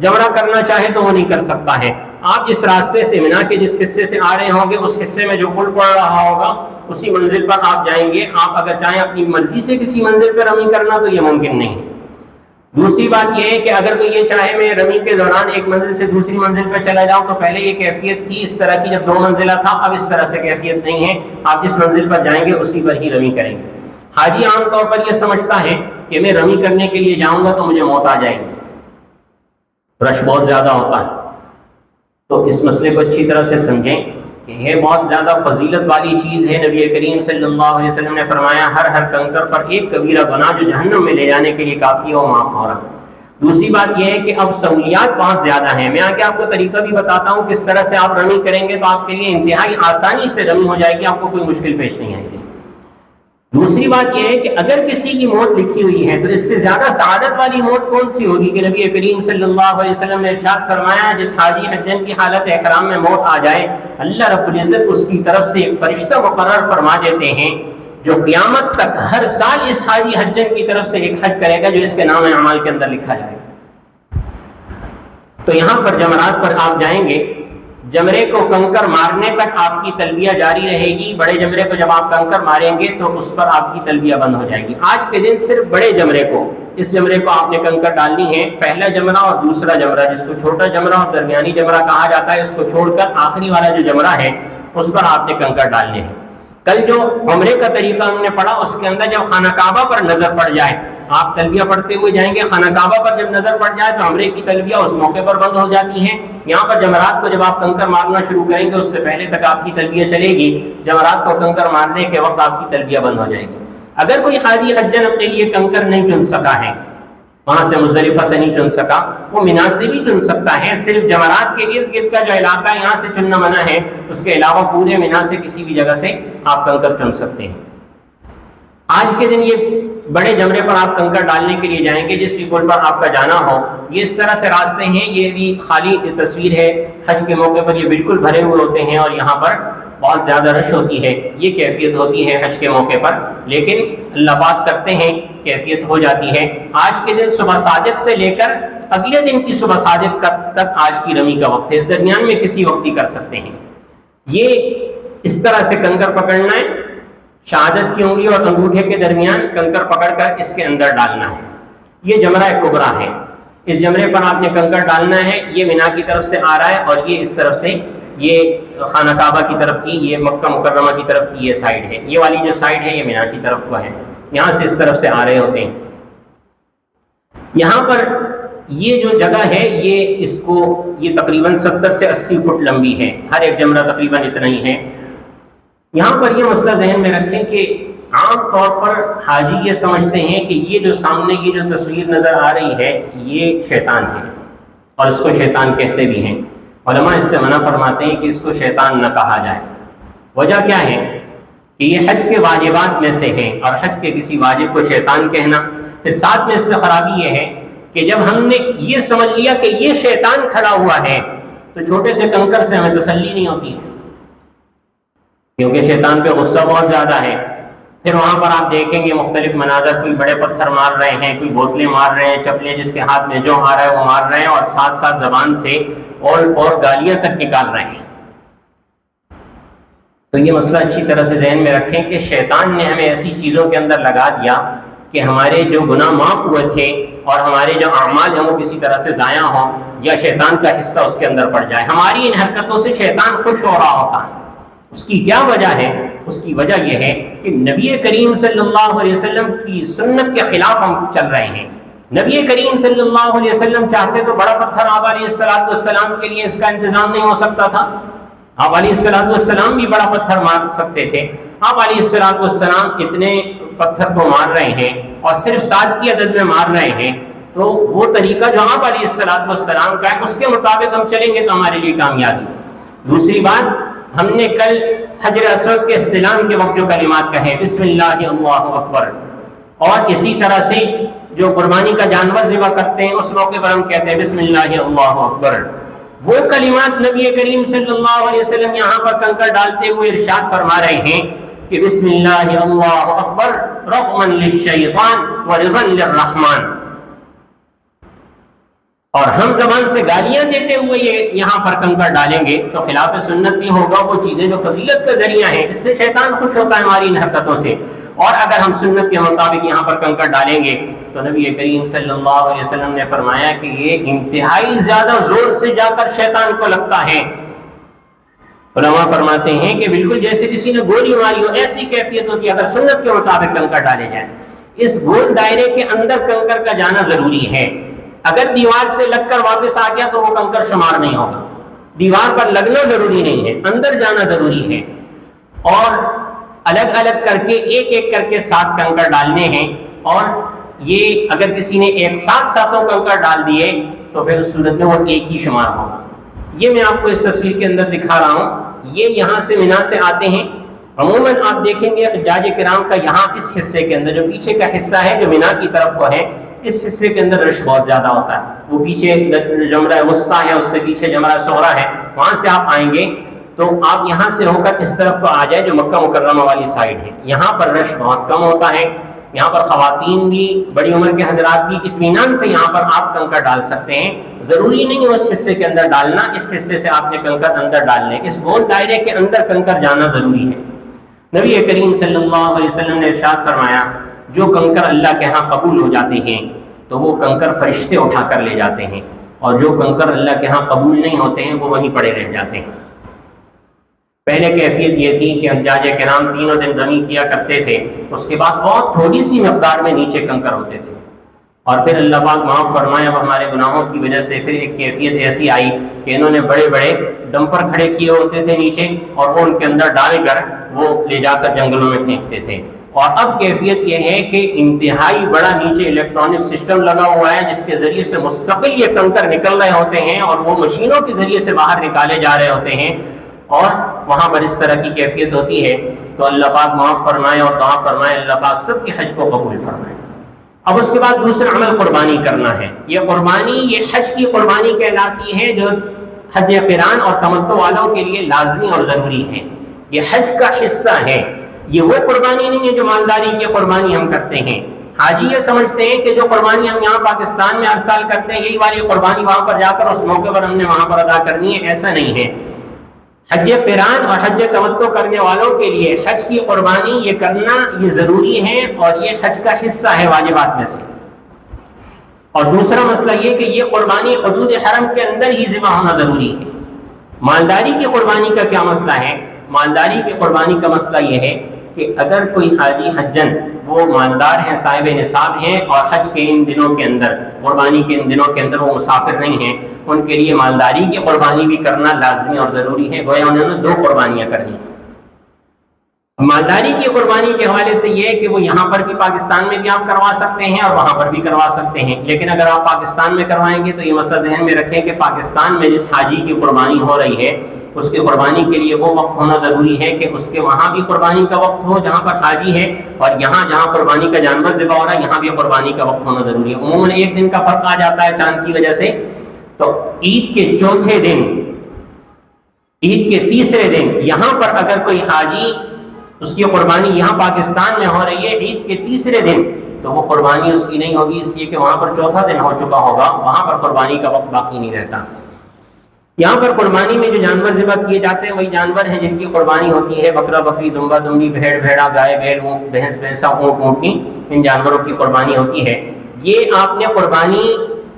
جمرہ کرنا چاہے تو وہ نہیں کر سکتا ہے۔ آپ جس راستے سے مینا کے جس حصے سے آ رہے ہوں گے اس حصے میں جو پل پڑ رہا ہوگا اسی منزل پر آپ جائیں گے۔ آپ اگر چاہیں اپنی مرضی سے کسی منزل پر رمی کرنا تو یہ ممکن نہیں ہے۔ دوسری بات یہ ہے کہ اگر کوئی یہ چاہے میں رمی کے دوران ایک منزل سے دوسری منزل پہ چلا جاؤں، تو پہلے یہ کیفیت تھی اس طرح کی جب 2 منزلہ تھا، اب اس طرح سے کیفیت نہیں ہے، آپ جس منزل پر جائیں گے اسی پر ہی رمی کریں گے۔ حاجی عام طور پر یہ سمجھتا ہے کہ میں رمی کرنے کے لیے جاؤں گا تو مجھے موت آ جائے گی، رش بہت زیادہ ہوتا ہے، تو اس مسئلے کو اچھی طرح سے سمجھیں کہ یہ بہت زیادہ فضیلت والی چیز ہے۔ نبی کریم صلی اللہ علیہ وسلم نے فرمایا ہر کنکر پر ایک کبیرہ گناہ جو جہنم میں لے جانے کے لیے کافی ہو معاف ہو رہا۔ دوسری بات یہ ہے کہ اب سہولیات بہت زیادہ ہیں، میں آگے آپ کو طریقہ بھی بتاتا ہوں کس طرح سے آپ رمی کریں گے تو آپ کے لیے انتہائی آسانی سے رمی ہو جائے گی، آپ کو کوئی مشکل پیش نہیں آئے گی۔ دوسری بات یہ ہے کہ اگر کسی کی موت لکھی ہوئی ہے تو اس سے زیادہ سعادت والی موت کون سی ہوگی کہ نبی کریم صلی اللہ علیہ وسلم نے ارشاد فرمایا جس حاجی حجن کی حالت احرام میں موت آ جائے اللہ رب العزت اس کی طرف سے ایک فرشتہ مقرر فرما دیتے ہیں جو قیامت تک ہر سال اس حاجی حجن کی طرف سے ایک حج کرے گا جو اس کے نام اعمال کے اندر لکھا جائے گا۔ تو یہاں پر جمرات پر آپ جائیں گے، جمرے کو کنکر مارنے تک آپ کی تلبیہ جاری رہے گی، بڑے جمرے کو جب آپ کنکر ماریں گے تو اس پر آپ کی تلبیہ بند ہو جائے گی۔ آج کے دن صرف بڑے جمرے کو، اس جمرے کو آپ نے کنکر ڈالنی ہے، پہلا جمرہ اور دوسرا جمرہ جس کو چھوٹا جمرہ اور درمیانی جمرہ کہا جاتا ہے، اس کو چھوڑ کر آخری والا جو جمرہ ہے اس پر آپ نے کنکر ڈالنے ہیں۔ کل جو عمرے کا طریقہ ہم نے پڑھا اس کے اندر جب خانہ کعبہ پر نظر پڑ جائے، آپ تلبیہ پڑھتے ہوئے جائیں گے، خانہ کعبہ پر جب نظر پڑ جائے تو عمرے کی تلبیہ اس موقع پر بند ہو جاتی ہے۔ یہاں پر جمرات کو جب آپ کنکر مارنا شروع کریں گے اس سے پہلے تک آپ کی تلبیہ چلے گی، جمرات کو کنکر مارنے کے وقت آپ کی تلبیہ بند ہو جائے گی۔ اگر کوئی حاجی حجن اپنے لیے کنکر نہیں چن سکا ہے، وہاں سے مزدلفہ سے نہیں چن سکا، وہ مینا سے بھی چن سکتا ہے، صرف جمرات کے ارد گرد کا جو علاقہ ہے یہاں سے چننا منع ہے، اس کے علاوہ پورے مینا سے کسی بھی جگہ سے آپ کنکر چن سکتے ہیں۔ آج کے دن یہ بڑے جمرے پر آپ کنکر ڈالنے کے لیے جائیں گے، جس بھی پل پر آپ کا جانا ہو، یہ اس طرح سے راستے ہیں، یہ بھی خالی تصویر ہے، حج کے موقع پر یہ بالکل بھرے ہوئے ہوتے ہیں اور یہاں پر بہت زیادہ رش ہوتی ہے، یہ کیفیت ہوتی ہے حج کے موقع پر، لیکن اللہ پاک کرتے ہیں کیفیت ہو جاتی ہے۔ آج کے دن صبح صادق سے لے کر اگلے دن کی صبح صادق تک آج کی رمی کا وقت ہے، اس درمیان میں کسی وقت بھی کر سکتے ہیں۔ یہ اس طرح سے کنکر پکڑنا ہے، شہادت کی انگلی اور انگوٹھے کے درمیان کنکر پکڑ کر اس کے اندر ڈالنا ہے، یہ جمرہ کبریٰ ہے۔ اس جمرے پر آپ نے کنکر ڈالنا ہے، یہ مینا کی طرف سے آ رہا ہے اور یہ اس طرف سے یہ خانہ کعبہ کی طرف کی، یہ مکہ مکرمہ کی طرف کی یہ سائیڈ ہے، یہ والی جو سائیڈ ہے یہ مینا کی طرف کو ہے، یہاں سے اس طرف سے آ رہے ہوتے ہیں۔ یہاں پر یہ جو جگہ ہے یہ تقریباً 70 سے 80 فٹ لمبی ہے، ہر ایک جمرہ تقریباً اتنا ہی ہے۔ یہاں پر یہ مسئلہ ذہن میں رکھیں کہ عام طور پر حاجی یہ سمجھتے ہیں کہ یہ جو سامنے یہ جو تصویر نظر آ رہی ہے یہ شیطان ہے، اور اس کو شیطان کہتے بھی ہیں۔ علماء اس سے منع فرماتے ہیں کہ اس کو شیطان نہ کہا جائے۔ وجہ کیا ہے کہ یہ حج کے واجبات میں سے ہیں، اور حج کے کسی واجب کو شیطان کہنا، پھر ساتھ میں اس میں خرابی یہ ہے کہ جب ہم نے یہ سمجھ لیا کہ یہ شیطان کھڑا ہوا ہے تو چھوٹے سے کنکر سے ہمیں تسلی نہیں ہوتی ہے، کیونکہ شیطان پہ غصہ بہت زیادہ ہے۔ پھر وہاں پر آپ دیکھیں گے مختلف مناظر، کوئی بڑے پتھر مار رہے ہیں، کوئی بوتلیں مار رہے ہیں، چپلیں جس کے ہاتھ میں جو آ رہا ہے وہ مار رہے ہیں، اور ساتھ ساتھ زبان سے اور گالیاں تک نکال رہے ہیں۔ تو یہ مسئلہ اچھی طرح سے ذہن میں رکھیں کہ شیطان نے ہمیں ایسی چیزوں کے اندر لگا دیا کہ ہمارے جو گناہ معاف ہوئے تھے اور ہمارے جو اعمال ہیں وہ کسی طرح سے ضائع ہوں یا شیطان کا حصہ اس کے اندر پڑ جائے۔ ہماری ان حرکتوں سے شیطان خوش ہو رہا ہوتا ہے۔ اس کی کیا وجہ ہے؟ اس کی وجہ یہ ہے کہ نبی کریم صلی اللہ علیہ وسلم کی سنت کے خلاف ہم چل رہے ہیں۔ نبی کریم صلی اللہ علیہ وسلم چاہتے تو بڑا پتھر آپ علیہ السلام کے لیے اس کا انتظام نہیں ہو سکتا تھا؟ آپ علیہ السلام بھی بڑا پتھر مار سکتے تھے۔ آپ علیہ السلام اتنے پتھر کو مار رہے ہیں اور صرف 7 کی عدد میں مار رہے ہیں، تو وہ طریقہ جو آپ علیہ السلام کا ہے اس کے مطابق ہم چلیں گے تو ہمارے لیے کامیابی۔ دوسری بات، ہم نے کل حجر اسود کے استلام کے وقت جو کلمات کہے، بسم اللہ اللہ اکبر، اور اسی طرح سے جو قربانی کا جانور ذبح کرتے ہیں اس موقع پر ہم کہتے ہیں بسم اللہ اللہ اکبر. وہ کلمات نبی کریم صلی اللہ علیہ وسلم یہاں پر کنکر ڈالتے ہوئے ارشاد فرما رہے ہیں کہ بسم اللہ اللہ اکبر رغما للشیطان ورضا للرحمن. اور ہم زبان سے گالیاں دیتے ہوئے یہ یہاں پر کنکر ڈالیں گے تو خلاف سنت بھی ہوگا. وہ چیزیں جو فضیلت کا ذریعہ ہیں اس سے شیطان خوش ہوتا ہے ہماری ان حرکتوں سے. اور اگر ہم سنت کے مطابق یہاں پر کنکر ڈالیں گے تو نبی کریم صلی اللہ علیہ وسلم نے فرمایا کہ یہ انتہائی زیادہ زور سے جا کر شیطان کو لگتا ہے. علماء فرماتے ہیں کہ بالکل جیسے کسی نے گولی ماری ہو ایسی کیفیت ہوتی ہے اگر سنت کے مطابق کنکر ڈالے جائیں. اس گول دائرے کے اندر کنکر کا جانا ضروری ہے. اگر دیوار سے لگ کر واپس آ گیا تو وہ کنکر شمار نہیں ہوگا. دیوار پر لگنا ضروری نہیں ہے، اندر جانا ضروری ہے. اور الگ الگ کر کے ایک ایک کر کے 7 کنکر ڈالنے ہیں. اور یہ اگر کسی نے ایک ساتھ ساتوں کنکر ڈال دیے تو پھر اس صورت میں وہ ایک ہی شمار ہوگا. یہ میں آپ کو اس تصویر کے اندر دکھا رہا ہوں. یہ یہاں سے مینا سے آتے ہیں. عموماً آپ دیکھیں گے حجاج کرام کا یہاں اس حصے کے اندر جو پیچھے کا حصہ ہے جو مینا کی طرف کو ہے اس حصے کے اندر رش بہت زیادہ ہوتا ہے. وہ پیچھے جمرہ وسطیٰ ہے، اس سے پیچھے جمرہ صغریٰ ہے. وہاں سے آپ آئیں گے تو آپ یہاں سے ہو کر اس طرف کو آ جائے جو مکہ مکرمہ والی سائڈ ہے. یہاں پر رش بہت کم ہوتا ہے. یہاں پر خواتین بھی بڑی عمر کے حضرات بھی اطمینان سے یہاں پر آپ کنکر ڈال سکتے ہیں. ضروری نہیں ہے اس حصے کے اندر ڈالنا. اس حصے سے آپ نے کنکر اندر ڈالنے. اس گول دائرے کے اندر کنکر جانا ضروری ہے. نبی کریم صلی اللہ علیہ وسلم نے ارشاد فرمایا جو کنکر اللہ کے ہاں قبول ہو جاتے ہیں تو وہ کنکر فرشتے اٹھا کر لے جاتے ہیں، اور جو کنکر اللہ کے ہاں قبول نہیں ہوتے ہیں وہ وہیں پڑے رہ جاتے ہیں. پہلے کیفیت یہ تھی کہ حجاج کرام 3 دن رمی کیا کرتے تھے، اس کے بعد بہت تھوڑی سی مقدار میں نیچے کنکر ہوتے تھے، اور پھر اللہ پاک معاف فرمائے اب ہمارے گناہوں کی وجہ سے پھر ایک کیفیت ایسی آئی کہ انہوں نے بڑے بڑے ڈمپر کھڑے کیے ہوتے تھے نیچے، اور وہ ان کے اندر ڈال کر وہ لے جا کر جنگلوں میں پھینکتے تھے. اور اب کیفیت یہ ہے کہ انتہائی بڑا نیچے الیکٹرانک سسٹم لگا ہوا ہے جس کے ذریعے سے مستقل یہ کنکر نکل رہے ہوتے ہیں اور وہ مشینوں کے ذریعے سے باہر نکالے جا رہے ہوتے ہیں، اور وہاں پر اس طرح کی کیفیت ہوتی ہے. تو اللہ پاک معاف فرمائے اور دعا فرمائے اللہ پاک سب کے حج کو قبول فرمائے. اب اس کے بعد دوسرا عمل قربانی کرنا ہے. یہ قربانی یہ حج کی قربانی کہلاتی ہے جو حج قران اور تمتع والوں کے لیے لازمی اور ضروری ہے. یہ حج کا حصہ ہے. یہ وہ قربانی نہیں ہے جو مالداری کی قربانی ہم کرتے ہیں. حاجی یہ سمجھتے ہیں کہ جو قربانی ہم یہاں پاکستان میں ہر سال کرتے ہیں یہی والی قربانی وہاں پر جا کر اس موقع پر ہم نے وہاں پر ادا کرنی ہے. ایسا نہیں ہے. حج قران اور حج تمتع کرنے والوں کے لیے حج کی قربانی یہ کرنا یہ ضروری ہے اور یہ حج کا حصہ ہے واجبات میں سے. اور دوسرا مسئلہ یہ کہ یہ قربانی حدود حرم کے اندر ہی ذبح ہونا ضروری ہے. مالداری کی قربانی کا کیا مسئلہ ہے؟ مالداری کی قربانی کا مسئلہ یہ ہے کہ اگر کوئی حاجی حجن وہ مالدار ہیں، صاحب نصاب ہیں، اور حج کے ان دنوں کے اندر قربانی کے ان دنوں کے اندر وہ مسافر نہیں ہیں، ان کے لیے مالداری کی قربانی بھی کرنا لازمی اور ضروری ہے. گویا انہوں نے 2 قربانیاں کرنی. مالداری کی قربانی کے حوالے سے یہ ہے کہ وہ یہاں پر بھی پاکستان میں بھی آپ کروا سکتے ہیں اور وہاں پر بھی کروا سکتے ہیں. لیکن اگر آپ پاکستان میں کروائیں گے تو یہ مسئلہ ذہن میں رکھیں کہ پاکستان میں جس حاجی کی قربانی ہو رہی ہے اس کی قربانی کے لیے وہ وقت ہونا ضروری ہے کہ اس کے وہاں بھی قربانی کا وقت ہو جہاں پر حاجی ہے، اور یہاں جہاں قربانی کا جانور ذبح ہو رہا ہے یہاں بھی قربانی کا وقت ہونا ضروری ہے. عموماً 1 دن کا فرق آ جاتا ہے چاند کی وجہ سے. تو عید کے چوتھے دن، عید کے تیسرے دن یہاں پر اگر کوئی حاجی اس کی قربانی یہاں پاکستان میں ہو رہی ہے عید کے تیسرے دن تو وہ قربانی اس کی نہیں ہوگی، اس لیے کہ وہاں پر چوتھا دن ہو چکا ہوگا، وہاں پر قربانی کا وقت باقی نہیں رہتا. یہاں پر قربانی میں جو جانور ذبح کیے جاتے ہیں وہی جانور ہیں جن کی قربانی ہوتی ہے بکرا بکری، دمبا دمبی، بھیڑ بھیڑا، گائے بھیڑ، بھینس بھینسا، اونٹ اونٹنی، ان جانوروں کی قربانی ہوتی ہے. یہ آپ نے قربانی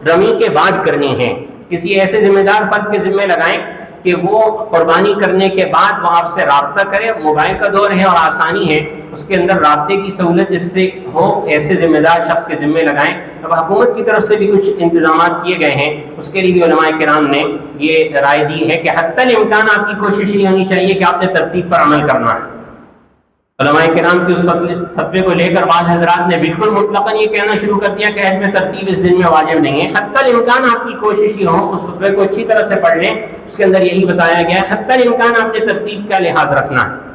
رمی کے بعد کرنی ہے. کسی ایسے ذمہ دار فرد کے ذمہ لگائیں کہ وہ قربانی کرنے کے بعد وہ آپ سے رابطہ کرے. موبائل کا دور ہے اور آسانی ہے، اس کے اندر رابطے کی سہولت جس سے ہو ایسے ذمہ دار شخص کے ذمہ لگائیں. اب حکومت کی طرف سے بھی کچھ انتظامات کیے گئے ہیں، اس کے لیے بھی علماء کرام نے یہ رائے دی ہے کہ حتی الامکان آپ کی کوشش یہ ہونی چاہیے کہ آپ نے ترتیب پر عمل کرنا ہے. علماء کرام کے اس فتوے کو لے کر بعض حضرات نے بالکل مطلقاً یہ کہنا شروع کر دیا کہ حج میں ترتیب اس دن میں واجب نہیں ہے. حتی الامکان آپ کی کوشش یہ ہو، اس فتوے کو اچھی طرح سے پڑھ لیں، اس کے اندر یہی بتایا گیا ہے حتی الامکان آپ نے ترتیب کا لحاظ رکھنا ہے.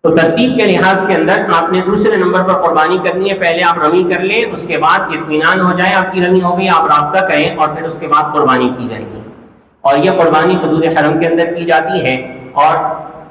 تو ترتیب کے لحاظ کے اندر آپ نے دوسرے نمبر پر قربانی کرنی ہے، پہلے آپ رمی کر لیں، اس کے بعد اطمینان ہو جائے آپ کی رمی ہو گئی، آپ رابطہ کریں اور پھر اس کے بعد قربانی کی جائے گی۔ اور یہ قربانی حدود حرم کے اندر کی جاتی ہے، اور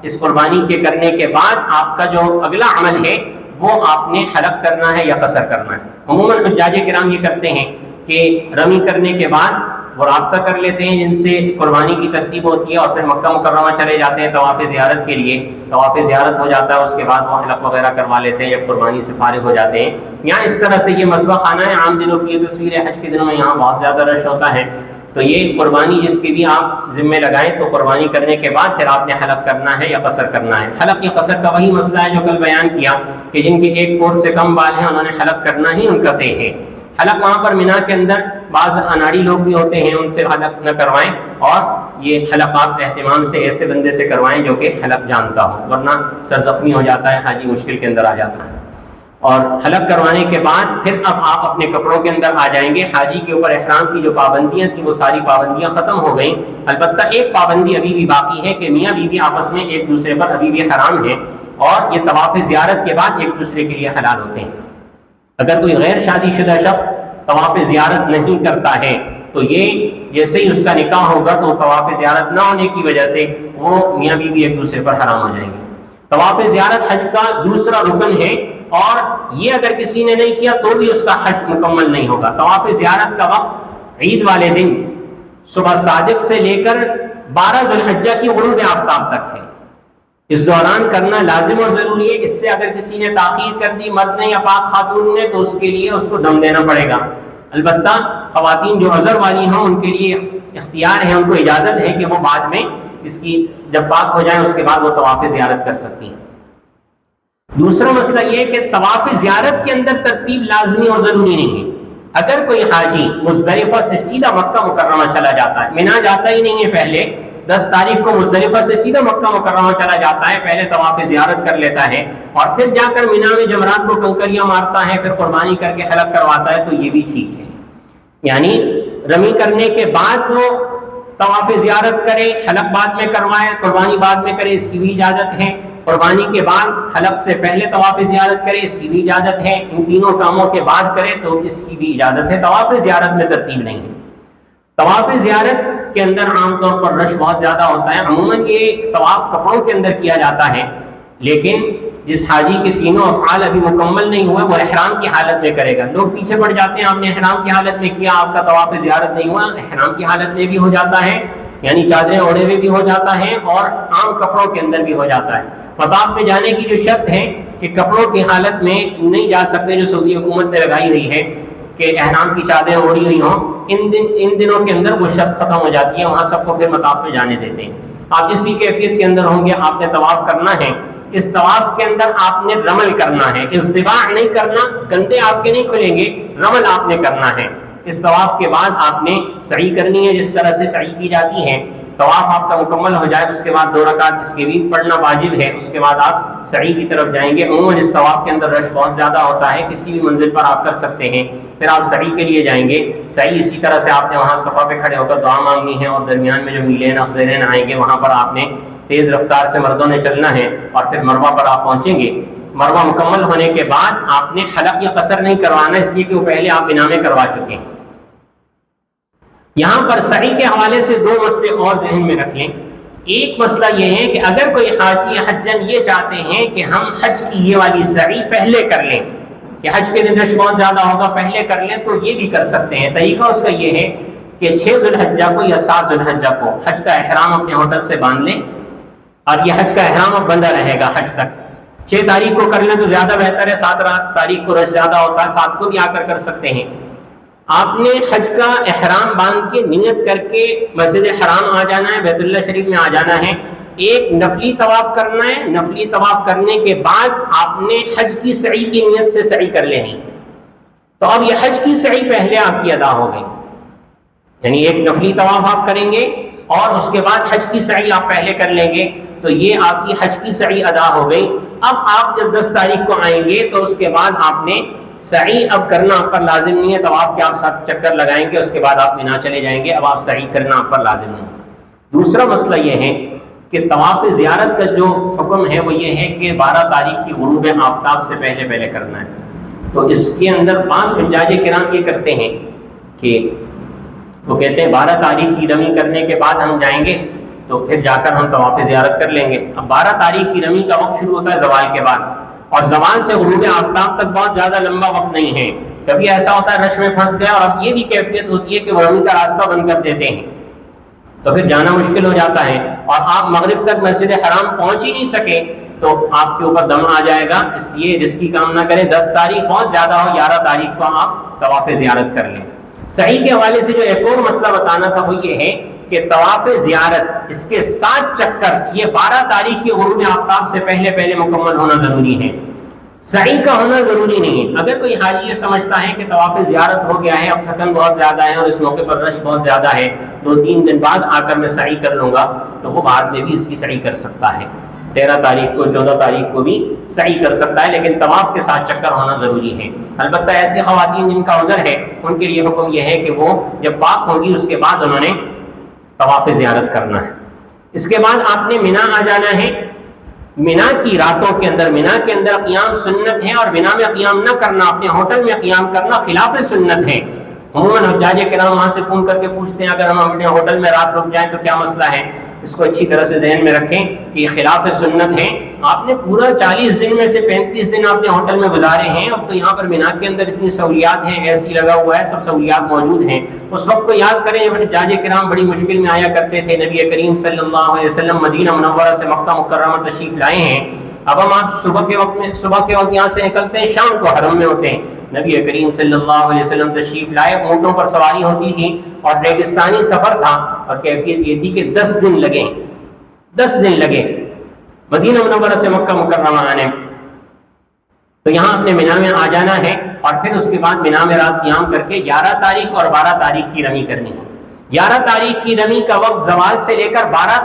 اس قربانی کے کرنے کے بعد آپ کا جو اگلا عمل ہے وہ آپ نے حلق کرنا ہے یا قصر کرنا ہے۔ عموماً حجاج کرام یہ کرتے ہیں کہ رمی کرنے کے بعد وہ رابطہ کر لیتے ہیں جن سے قربانی کی ترتیب ہوتی ہے، اور پھر مکہ مکرمہ چلے جاتے ہیں طواف زیارت کے لیے، طواف زیارت ہو جاتا ہے، اس کے بعد وہ حلق وغیرہ کروا لیتے ہیں جب قربانی سے فارغ ہو جاتے ہیں۔ یہاں اس طرح سے یہ مذبح خانہ ہے، عام دنوں کی یہ تصویر ہے، حج کے دنوں میں یہاں بہت زیادہ رش ہوتا ہے، تو یہ قربانی جس کی بھی آپ ذمہ لگائیں تو قربانی کرنے کے بعد پھر آپ نے حلق کرنا ہے یا قصر کرنا ہے۔ حلق یا قصر کا وہی مسئلہ ہے جو کل بیان کیا کہ جن کے ایک کوٹ سے کم بال ہیں انہوں نے حلق کرنا ہی ان کا طے ہے۔ حلق وہاں پر مینا کے اندر بعض اناڑی لوگ بھی ہوتے ہیں، ان سے حلق نہ کروائیں، اور یہ حلقات اہتمام سے ایسے بندے سے کروائیں جو کہ حلق جانتا ہو، ورنہ سر زخمی ہو جاتا ہے، حاجی مشکل کے اندر آ جاتا ہے۔ اور حلق کروانے کے بعد پھر اب آپ اپنے کپڑوں کے اندر آ جائیں گے۔ حاجی کے اوپر احرام کی جو پابندیاں تھیں وہ ساری پابندیاں ختم ہو گئیں، البتہ ایک پابندی ابھی بھی باقی ہے کہ میاں بیوی آپس میں ایک دوسرے پر ابھی بھی حرام ہیں، اور یہ طواف زیارت کے بعد ایک دوسرے کے لیے حلال ہوتے ہیں۔ اگر کوئی غیر شادی شدہ شخص طواف زیارت نہیں کرتا ہے تو یہ جیسے ہی اس کا نکاح ہوگا تو طواف زیارت نہ ہونے کی وجہ سے وہ میاں بیوی ایک دوسرے پر حرام ہو جائیں گے۔ طواف زیارت حج کا دوسرا رکن ہے، اور یہ اگر کسی نے نہیں کیا تو بھی اس کا حج مکمل نہیں ہوگا۔ طواف زیارت کا وقت عید والے دن صبح صادق سے لے کر 12 ذی الحجہ کی غروب آفتاب تک ہے، اس دوران کرنا لازم اور ضروری ہے۔ اس سے اگر کسی نے تاخیر کر دی، مرد نے یا پاک خاتون نے، تو اس کے لیے اس کو دم دینا پڑے گا۔ البتہ خواتین جو عذر والی ہوں ان کے لیے اختیار ہے، ان کو اجازت ہے کہ وہ بعد میں اس کی جب پاک ہو جائیں اس کے بعد وہ طواف زیارت کر سکتی ہیں۔ دوسرا مسئلہ یہ ہے کہ طواف زیارت کے اندر ترتیب لازمی اور ضروری نہیں ہے۔ اگر کوئی حاجی مزدلفہ سے سیدھا مکہ مکرمہ چلا جاتا ہے، مینا جاتا ہی نہیں ہے، پہلے 10 تاریخ کو مزدلفہ سے سیدھا مکہ مکرمہ چلا جاتا ہے، پہلے طواف زیارت کر لیتا ہے اور پھر جا کر مینا میں جمرات کو کنکریاں مارتا ہے، پھر قربانی کر کے حلق کرواتا ہے، تو یہ بھی ٹھیک ہے۔ یعنی رمی کرنے کے بعد وہ طواف زیارت کرے، حلق بعد میں کروائے، قربانی بعد میں کرے، اس کی بھی اجازت ہے۔ قربانی کے بعد حلق سے پہلے طواف زیارت کرے، اس کی بھی اجازت ہے۔ ان تینوں کاموں کے بعد کرے تو اس کی بھی اجازت ہے۔ طواف زیارت میں ترتیب نہیں ہے۔ طواف زیارت کے اندر عام طور پر رش بہت زیادہ ہوتا ہے، عموماً یہ طواف کپڑوں کے اندر کیا جاتا ہے، لیکن جس حاجی کے تینوں افعال ابھی مکمل نہیں ہوئے وہ احرام کی حالت میں کرے گا۔ لوگ پیچھے پڑ جاتے ہیں، آپ نے احرام کی حالت میں کیا، آپ کا طواف زیارت نہیں ہوا۔ احرام کی حالت میں بھی ہو جاتا ہے، یعنی چادریں اوڑھے ہوئے بھی ہو جاتا ہے، اور عام کپڑوں کے اندر بھی ہو جاتا ہے۔ مطاف میں جانے کی جو شرط ہے کہ کپڑوں کی حالت میں نہیں جا سکتے، جو سعودی حکومت نے لگائی ہوئی ہے کہ احرام کی چادریں اوڑھی ہوئی ہوں، ان دنوں کے اندر وہ شرط ختم ہو جاتی ہے، وہاں سب کو پھر مطاف میں جانے دیتے ہیں۔ آپ جس بھی کیفیت کے اندر ہوں گے، آپ نے طواف کرنا ہے۔ اس طواف کے اندر آپ نے رمل کرنا ہے، اصطباع نہیں کرنا، گندے آپ کے نہیں کھلیں گے، رمل آپ نے کرنا ہے۔ اس طواف کے بعد آپ نے سعی کرنی ہے، جس طرح سے سعی کی جاتی ہے۔ طواف آپ کا مکمل ہو جائے اس کے بعد 2 رکعت اس کے بھی پڑھنا واجب ہے، اس کے بعد آپ سعی کی طرف جائیں گے۔ عموماً اس طواف کے اندر رش بہت زیادہ ہوتا ہے، کسی بھی منزل پر آپ کر سکتے ہیں، پھر آپ سعی کے لیے جائیں گے۔ سعی اسی طرح سے آپ نے وہاں صفا پہ کھڑے ہو کر دعا مانگنی ہے، اور درمیان میں جو میلین افضلین آئیں گے وہاں پر آپ نے تیز رفتار سے مردوں نے چلنا ہے، اور پھر مروہ پر آپ پہنچیں گے۔ مروہ مکمل ہونے کے بعد آپ نے حلق یا قصر نہیں کروانا، اس لیے کہ وہ پہلے آپ مینا میں کروا چکے ہیں۔ یہاں پر سعی کے حوالے سے 2 مسئلے اور ذہن میں رکھ لیں۔ ایک مسئلہ یہ ہے کہ اگر کوئی حاجی حجن یہ چاہتے ہیں کہ ہم حج کی یہ والی سعی پہلے کر لیں، کہ حج کے دن رش بہت زیادہ ہوگا، پہلے کر لیں، تو یہ بھی کر سکتے ہیں۔ طریقہ اس کا یہ ہے کہ 6 ذی الحجہ کو یا 7 ذی الحجہ کو حج کا احرام اپنے ہوٹل سے باندھ لیں، اور یہ حج کا احرام اب بندہ رہے گا حج تک۔ 6 تاریخ کو کر لیں تو زیادہ بہتر ہے، 7 تاریخ کو رش زیادہ ہوتا ہے، 7 کو بھی آ کر سکتے ہیں۔ آپ نے حج کا احرام باندھ کے نیت کر کے مسجد حرام آ جانا ہے، بیت اللہ شریف میں آ جانا ہے، ایک نفلی طواف کرنا ہے۔ نفلی طواف کرنے کے بعد آپ نے حج کی سعی کی نیت سے سعی کر لینی، تو اب یہ حج کی سعی پہلے آپ کی ادا ہو گئی، یعنی ایک نفلی طواف آپ کریں گے اور اس کے بعد حج کی سعی آپ پہلے کر لیں گے، تو یہ آپ کی حج کی سعی ادا ہو گئی۔ اب آپ جب 10 تاریخ کو آئیں گے تو اس کے بعد آپ نے سعی اب کرنا آپ پر لازم نہیں ہے، طواف کے آپ 7 چکر لگائیں گے، اس کے بعد آپ مینا چلے جائیں گے، اب آپ سعی کرنا آپ پر لازم نہیں ہے۔ دوسرا مسئلہ یہ ہے کہ طواف زیارت کا جو حکم ہے وہ یہ ہے کہ 12 تاریخ کی غروب آفتاب سے پہلے پہلے کرنا ہے۔ تو اس کے اندر بعض حجاج کرام یہ کرتے ہیں کہ وہ کہتے ہیں 12 تاریخ کی رمی کرنے کے بعد ہم جائیں گے تو پھر جا کر ہم طواف زیارت کر لیں گے۔ اب 12 تاریخ کی رمی کا وقت شروع ہوتا ہے زوال کے بعد، اور زوال سے غروب آفتاب تک بہت زیادہ لمبا وقت نہیں ہے۔ کبھی ایسا ہوتا ہے رش میں پھنس گیا اور اب یہ بھی کیفیت ہوتی ہے کہ وہ رمی کا راستہ بند کر دیتے ہیں، تو پھر جانا مشکل ہو جاتا ہے، اور آپ مغرب تک مسجد حرام پہنچ ہی نہیں سکے تو آپ کے اوپر دم آ جائے گا۔ اس لیے رزق کی کام نہ کریں، 10 تاریخ بہت زیادہ ہو، 11 تاریخ کو آپ طواف زیارت کر لیں۔ صحیح کے حوالے سے جو ایک اور مسئلہ بتانا تھا وہ یہ ہے کہ طواف زیارت اس کے 7 چکر یہ 12 تاریخ کے غروب آفتاب سے پہلے پہلے مکمل ہونا ضروری ہے، صحیح کا ہونا ضروری نہیں ہے۔ اگر کوئی حاجی یہ سمجھتا ہے کہ طواف زیارت ہو گیا ہے، اب تھکن بہت زیادہ ہے اور اس موقع پر رش بہت زیادہ ہے، 2-3 دن بعد آ کر میں سعی کر لوں گا، تو وہ بعد میں بھی اس کی سعی کر سکتا ہے، 13 تاریخ کو 14 تاریخ کو بھی سعی کر سکتا ہے، لیکن طواف کے 7 چکر ہونا ضروری ہے۔ البتہ ایسی خواتین جن کا عذر ہے ان کے لیے حکم یہ ہے کہ وہ جب پاک ہوں گی اس کے بعد انہوں نے طواف زیارت کرنا ہے۔ اس کے بعد آپ نے مینا آ جانا ہے۔ مینا کی راتوں کے اندر، مینا کے اندر قیام سنت ہے، اور مینا میں قیام نہ کرنا، اپنے ہوٹل میں قیام کرنا خلاف سنت ہے۔ عموماً حجاج کرام وہاں سے فون کر کے پوچھتے ہیں اگر ہم اپنے ہوٹل میں رات رک جائیں تو کیا مسئلہ ہے؟ اس کو اچھی طرح سے ذہن میں رکھیں کہ یہ خلاف سنت ہے۔ آپ نے پورا 40 دن میں سے 35 دن آپ نے ہوٹل میں گزارے ہیں، اب تو یہاں پر مینا کے اندر اتنی سہولیات ہیں، اے سی لگا ہوا ہے، سب سہولیات موجود ہیں۔ اس وقت کو یاد کریں جب حجاج کرام بڑی مشکل میں آیا کرتے تھے، نبی کریم صلی اللہ علیہ وسلم مدینہ منورہ سے مکہ مکرمہ تشریف لائے ہیں۔ اب ہم آپ صبح کے وقت یہاں سے نکلتے ہیں، شام کو حرم میں ہوتے ہیں۔ نبی کریم صلی اللہ علیہ وسلم تشریف لائے، اونٹوں پر سواری ہوتی تھی اور ریگستانی سفر تھا، اور کیفیت یہ تھی کہ 10 دن لگے مدینہ منورہ سے مکہ مکرمہ آنے۔ تو یہاں اپنے مینا میں آ جانا ہے، اور پھر اس کے بعد مینا میں رات قیام کر کے 11 تاریخ اور 12 تاریخ کی رمی کرنی ہے۔ 11 تاریخ کی رمی کا وقت زوال سے لے کر 12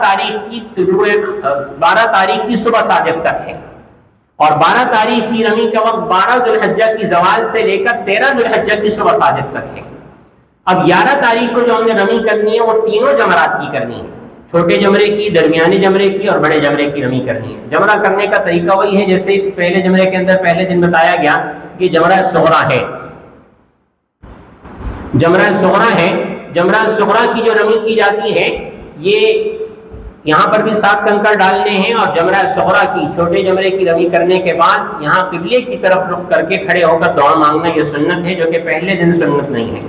تاریخ کی صبح صادق تک ہے، اور 12 تاریخ کی رمی کا وقت 12 ذوالحجہ کی زوال سے لے کر 13 ذوالحجہ کی صبح صادق تک ہے۔ اب 11 تاریخ کو جو ہم نے رمی کرنی ہے وہ تینوں جمرات کی کرنی ہے، چھوٹے جمرے کی، درمیانے جمرے کی اور بڑے جمرے کی رمی کرنی ہے۔ جمرہ کرنے کا طریقہ وہی ہے جیسے پہلے جمرے کے اندر پہلے دن بتایا گیا کہ جمرہ صغرا ہے، جمرہ صغرا کی جو رمی کی جاتی ہے یہ یہاں پر بھی 7 کنکر ڈالنے ہیں، اور جمرہ صغرا کی چھوٹے جمرے کی رمی کرنے کے بعد یہاں قبلے کی طرف رخ کر کے کھڑے ہو کر دعا مانگنا یہ سنت ہے، جو کہ پہلے دن سنت نہیں ہے۔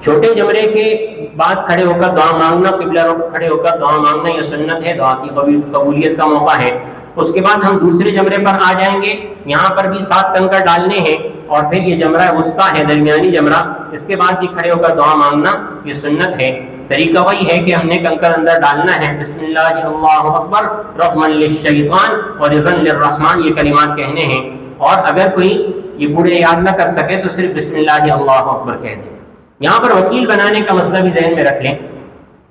چھوٹے جمرے کے بعد کھڑے ہو کر دعا مانگنا، قبلہ رخ کھڑے ہو کر دعا مانگنا یہ سنت ہے، دعا کی قبولیت کا موقع ہے۔ اس کے بعد ہم دوسرے جمرے پر آ جائیں گے، یہاں پر بھی 7 کنکر ڈالنے ہیں، اور پھر یہ جمرہ وسطیٰ ہے، درمیانی جمرہ، اس کے بعد بھی کھڑے ہو کر دعا مانگنا یہ سنت ہے۔ طریقہ وہی ہے کہ ہم نے کنکر اندر ڈالنا ہے، بسم اللہ اللہ اکبر رغما للشیطان ورضا للرحمن، یہ کلمات کہنے ہیں، اور اگر کوئی یہ پورے یاد نہ کر سکے تو صرف بسم اللہ اللہ اکبر کہہ دیں۔ یہاں پر وکیل بنانے کا مسئلہ بھی ذہن میں رکھ لیں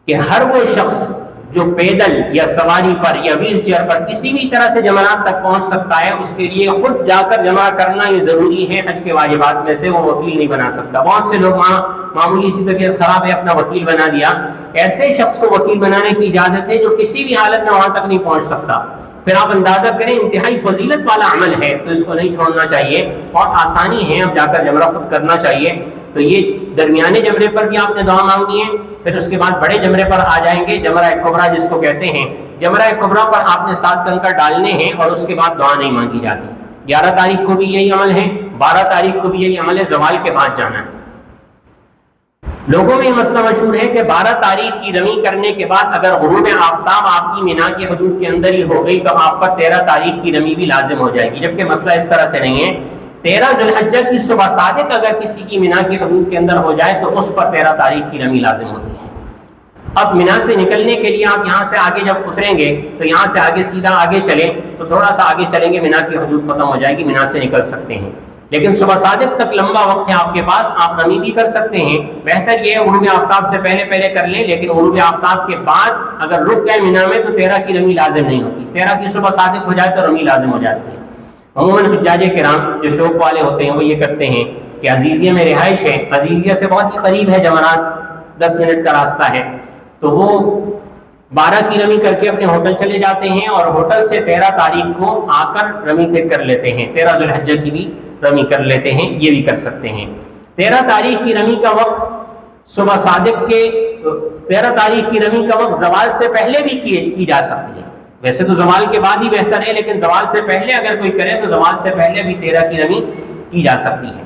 کہ ہر وہ شخص جو پیدل یا سواری پر یا ویل چیئر پر کسی بھی طرح سے جمرات تک پہنچ سکتا ہے، اس کے لیے خود جا کر جمع کرنا یہ ضروری ہے، حج کے واجبات میں سے وہ وکیل نہیں بنا سکتا۔ بہت سے لوگ معمولی سی طبیعت خراب ہے اپنا وکیل بنا دیا، ایسے شخص کو وکیل بنانے کی اجازت ہے جو کسی بھی حالت میں وہاں تک نہیں پہنچ سکتا۔ پھر آپ اندازہ کریں انتہائی فضیلت والا عمل ہے تو اس کو نہیں چھوڑنا چاہیے، اور آسانی ہے اب جا کر جمرہ خود کرنا چاہیے۔ تو یہ درمیانے جمرے پر بھی آپ نے دعا مانگنی ہے، پھر اس کے بعد بڑے جمرے پر آ جائیں گے، جمرہ کبریٰ جس کو کہتے ہیں۔ جمرہ کبریٰ پر آپ نے 7 کنکر ڈالنے ہیں، اور اس کے بعد دعا نہیں مانگی جاتی۔ 11 تاریخ کو بھی یہی عمل ہے، 12 تاریخ کو بھی یہی عمل ہے، زوال کے بعد جانا ہے۔ لوگوں میں یہ مسئلہ مشہور ہے کہ 12 تاریخ کی رمی کرنے کے بعد اگر غروب آفتاب آپ کی مینا کے حدود کے اندر ہی ہو گئی تو آپ پر 13 تاریخ کی رمی بھی لازم ہو جائے گی، جبکہ مسئلہ اس طرح سے نہیں ہے۔ 13 ذوالحجہ کی صبح صادق اگر کسی کی مینا کے حدود کے اندر ہو جائے تو اس پر 13 تاریخ کی رمی لازم ہوتی ہے۔ اب مینا سے نکلنے کے لیے آپ یہاں سے آگے جب اتریں گے تو یہاں سے آگے سیدھا آگے چلیں تو تھوڑا سا آگے چلیں گے، مینا کی حدود ختم ہو جائے گی، مینا سے نکل سکتے ہیں۔ لیکن صبح صادق تک لمبا وقت ہے آپ کے پاس، آپ رمی بھی کر سکتے ہیں۔ بہتر یہ ہے غروب آفتاب سے پہلے پہلے کر لیں، لیکن غروب آفتاب کے بعد اگر رک گئے مینا میں تو 13 کی رمی لازم نہیں ہوتی۔ 13 کی صبح صادق ہو جائے تو رمی لازم ہو جاتی ہے۔ عموماً حجاج کرام جو شوق والے ہوتے ہیں وہ یہ کرتے ہیں کہ عزیزیہ میں رہائش ہے، عزیزیہ سے بہت ہی قریب ہے جمرات، 10 منٹ کا راستہ ہے، تو وہ 12 کی رمی کر کے اپنے ہوٹل چلے جاتے ہیں اور ہوٹل سے 13 تاریخ کو آ کر رمی پھر کر لیتے ہیں، 13 ذو الحجہ کی بھی رمی کر لیتے ہیں، یہ بھی کر سکتے ہیں۔ 13 تاریخ کی رمی کا وقت صبح صادق کے 13 تاریخ کی رمی کا وقت زوال سے پہلے بھی کی جا سکتی ہے، ویسے تو زوال کے بعد ہی بہتر ہے، لیکن زوال سے پہلے اگر کوئی کرے تو زوال سے پہلے بھی 13 کی رمی کی جا سکتی ہے۔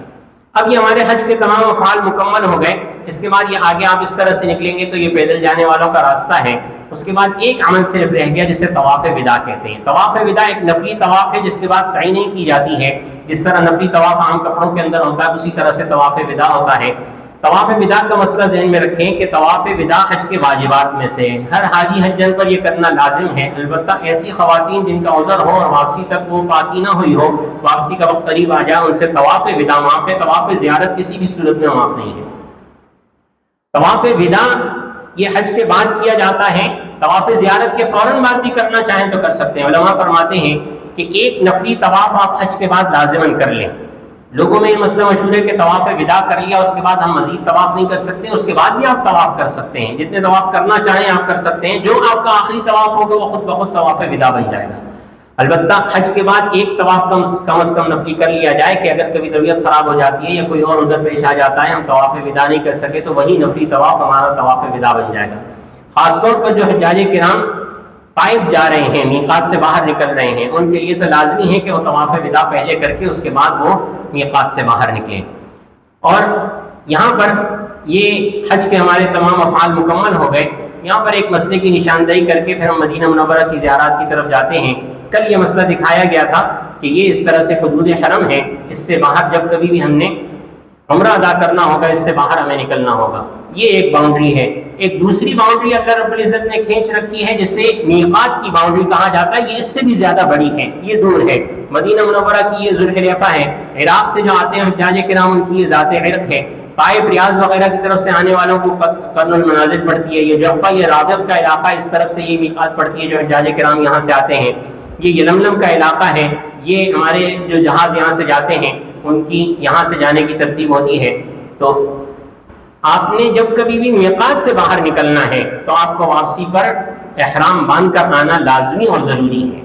اب یہ ہمارے حج کے تمام افعال مکمل ہو گئے، اس کے بعد یہ آگے آپ اس طرح سے نکلیں گے تو یہ پیدل جانے والوں کا راستہ ہے۔ اس کے بعد ایک عمل صرف رہ گیا جسے طواف وداع کہتے ہیں۔ طواف وداع ایک نفلی طواف ہے جس کے بعد سعی نہیں کی جاتی ہے، جس طرح نفلی طواف عام کپڑوں کے اندر ہوتا ہے اسی طرح سے طواف وداع ہوتا ہے۔ طواف وداع کا مسئلہ ذہن میں رکھیں کہ طواف وداع حج کے واجبات میں سے ہر حاجی حجن پر یہ کرنا لازم ہے، البتہ ایسی خواتین جن کا عذر ہو اور واپسی تک وہ پاکی نہ ہوئی ہو، واپسی کا وقت قریب آ جائے، ان سے طواف وداع معاف ہے، طواف زیارت کسی بھی صورت میں معاف نہیں ہے۔ طواف وداع یہ حج کے بعد کیا جاتا ہے، طواف زیارت کے فوراً بعد بھی کرنا چاہیں تو کر سکتے ہیں۔ علماء فرماتے ہیں کہ ایک نفلی طواف آپ حج کے بعد لازماً کر لیں۔ لوگوں میں یہ مسئلہ مشہور ہے کہ طواف وداع کر لیا اس کے بعد ہم مزید طواف نہیں کر سکتے، اس کے بعد بھی آپ طواف کر سکتے ہیں، جتنے طواف کرنا چاہیں آپ کر سکتے ہیں، جو آپ کا آخری طواف ہوگا وہ خود بخود طواف وداع بن جائے گا۔ البتہ حج کے بعد ایک طواف کم از کم نفلی کر لیا جائے کہ اگر کبھی طبیعت خراب ہو جاتی ہے یا کوئی اور عذر پیش آ جاتا ہے، ہم طواف وداع نہیں کر سکے تو وہی نفلی طواف ہمارا طواف وداع بن جائے گا۔ خاص طور پر جو حجاج کرام طائف جا رہے ہیں، میقات سے باہر نکل رہے ہیں، ان کے لیے تو لازمی ہے کہ وہ طواف وداع پہلے کر کے اس کے بعد وہ میقات سے باہر نکلیں۔ اور یہاں پر یہ حج کے ہمارے تمام افعال مکمل ہو گئے۔ یہاں پر ایک مسئلے کی نشاندہی کر کے پھر ہم مدینہ منورہ کی زیارات کی طرف جاتے ہیں۔ کل یہ مسئلہ دکھایا گیا تھا کہ یہ اس طرح سے حدود حرم ہے، اس سے باہر جب کبھی بھی ہم نے عمرہ ادا کرنا ہوگا اس سے باہر ہمیں نکلنا ہوگا، یہ ایک باؤنڈری ہے۔ ایک دوسری باؤنڈری اللہ رب العزت نے کھینچ رکھی ہے جسے میقات کی باؤنڈری کہا جاتا ہے، یہ اس سے بھی زیادہ بڑی ہے، یہ دور ہے۔ مدینہ منورہ کی یہ ذوالحلیفہ ہے، عراق سے جو آتے ہیں حجاج کرام ان کی یہ ذات عرق ہے، طائف ریاض وغیرہ کی طرف سے آنے والوں کو قرن المنازل پڑتی ہے، یہ جعفہ یہ رابغ کا علاقہ اس طرف سے یہ میقات پڑتی ہے جو حجاج کرام یہاں سے آتے ہیں۔ یہ یلملم کا علاقہ ہے، یہ ہمارے جو جہاز یہاں سے جاتے ہیں ان کی یہاں سے جانے کی ترتیب ہوتی ہے۔ تو آپ نے جب کبھی بھی میقات سے باہر نکلنا ہے تو آپ کو واپسی پر احرام باندھ کر آنا لازمی اور ضروری ہے۔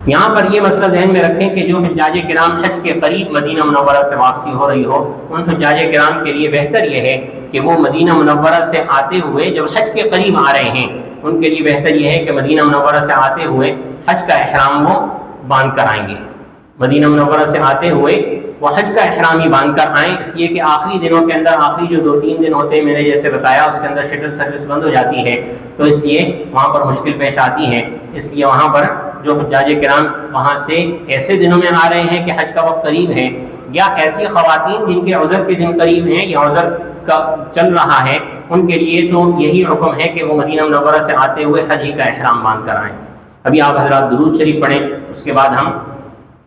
یہاں پر یہ مسئلہ ذہن میں رکھیں کہ جو حجاج کرام حج کے قریب مدینہ منورہ سے واپسی ہو رہی ہو، ان حجاج کرام کے لیے بہتر یہ ہے کہ وہ مدینہ منورہ سے آتے ہوئے جب حج کے قریب آ رہے ہیں ان کے لیے بہتر یہ ہے کہ مدینہ منورہ سے آتے ہوئے حج کا احرام وہ باندھ کر آئیں گے۔ مدینہ منورہ سے آتے ہوئے وہ حج کا احرام ہی باندھ کر آئیں، اس لیے کہ آخری دنوں کے اندر آخری جو 2-3 دن ہوتے ہیں میں نے جیسے بتایا اس کے اندر شٹل سروس بند ہو جاتی ہے، تو اس لیے وہاں پر مشکل پیش آتی ہے۔ اس لیے وہاں پر جو حجاج کرام وہاں سے ایسے دنوں میں آ رہے ہیں کہ حج کا وقت قریب ہے، یا ایسی خواتین جن کے عذر کے دن قریب ہیں یا عذر کا چل رہا ہے، ان کے لیے تو یہی حکم ہے کہ وہ مدینہ منورہ سے آتے ہوئے حج ہی کا احرام باندھ کر آئیں۔ ابھی آپ حضرات درود شریف پڑھیں، اس کے بعد ہم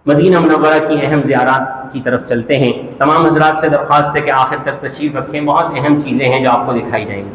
مدینہ منورہ کی اہم زیارات کی طرف چلتے ہیں۔ تمام حضرات سے درخواست ہے کہ آخر تک تشریف رکھیں، بہت اہم چیزیں ہیں جو آپ کو دکھائی جائیں گی۔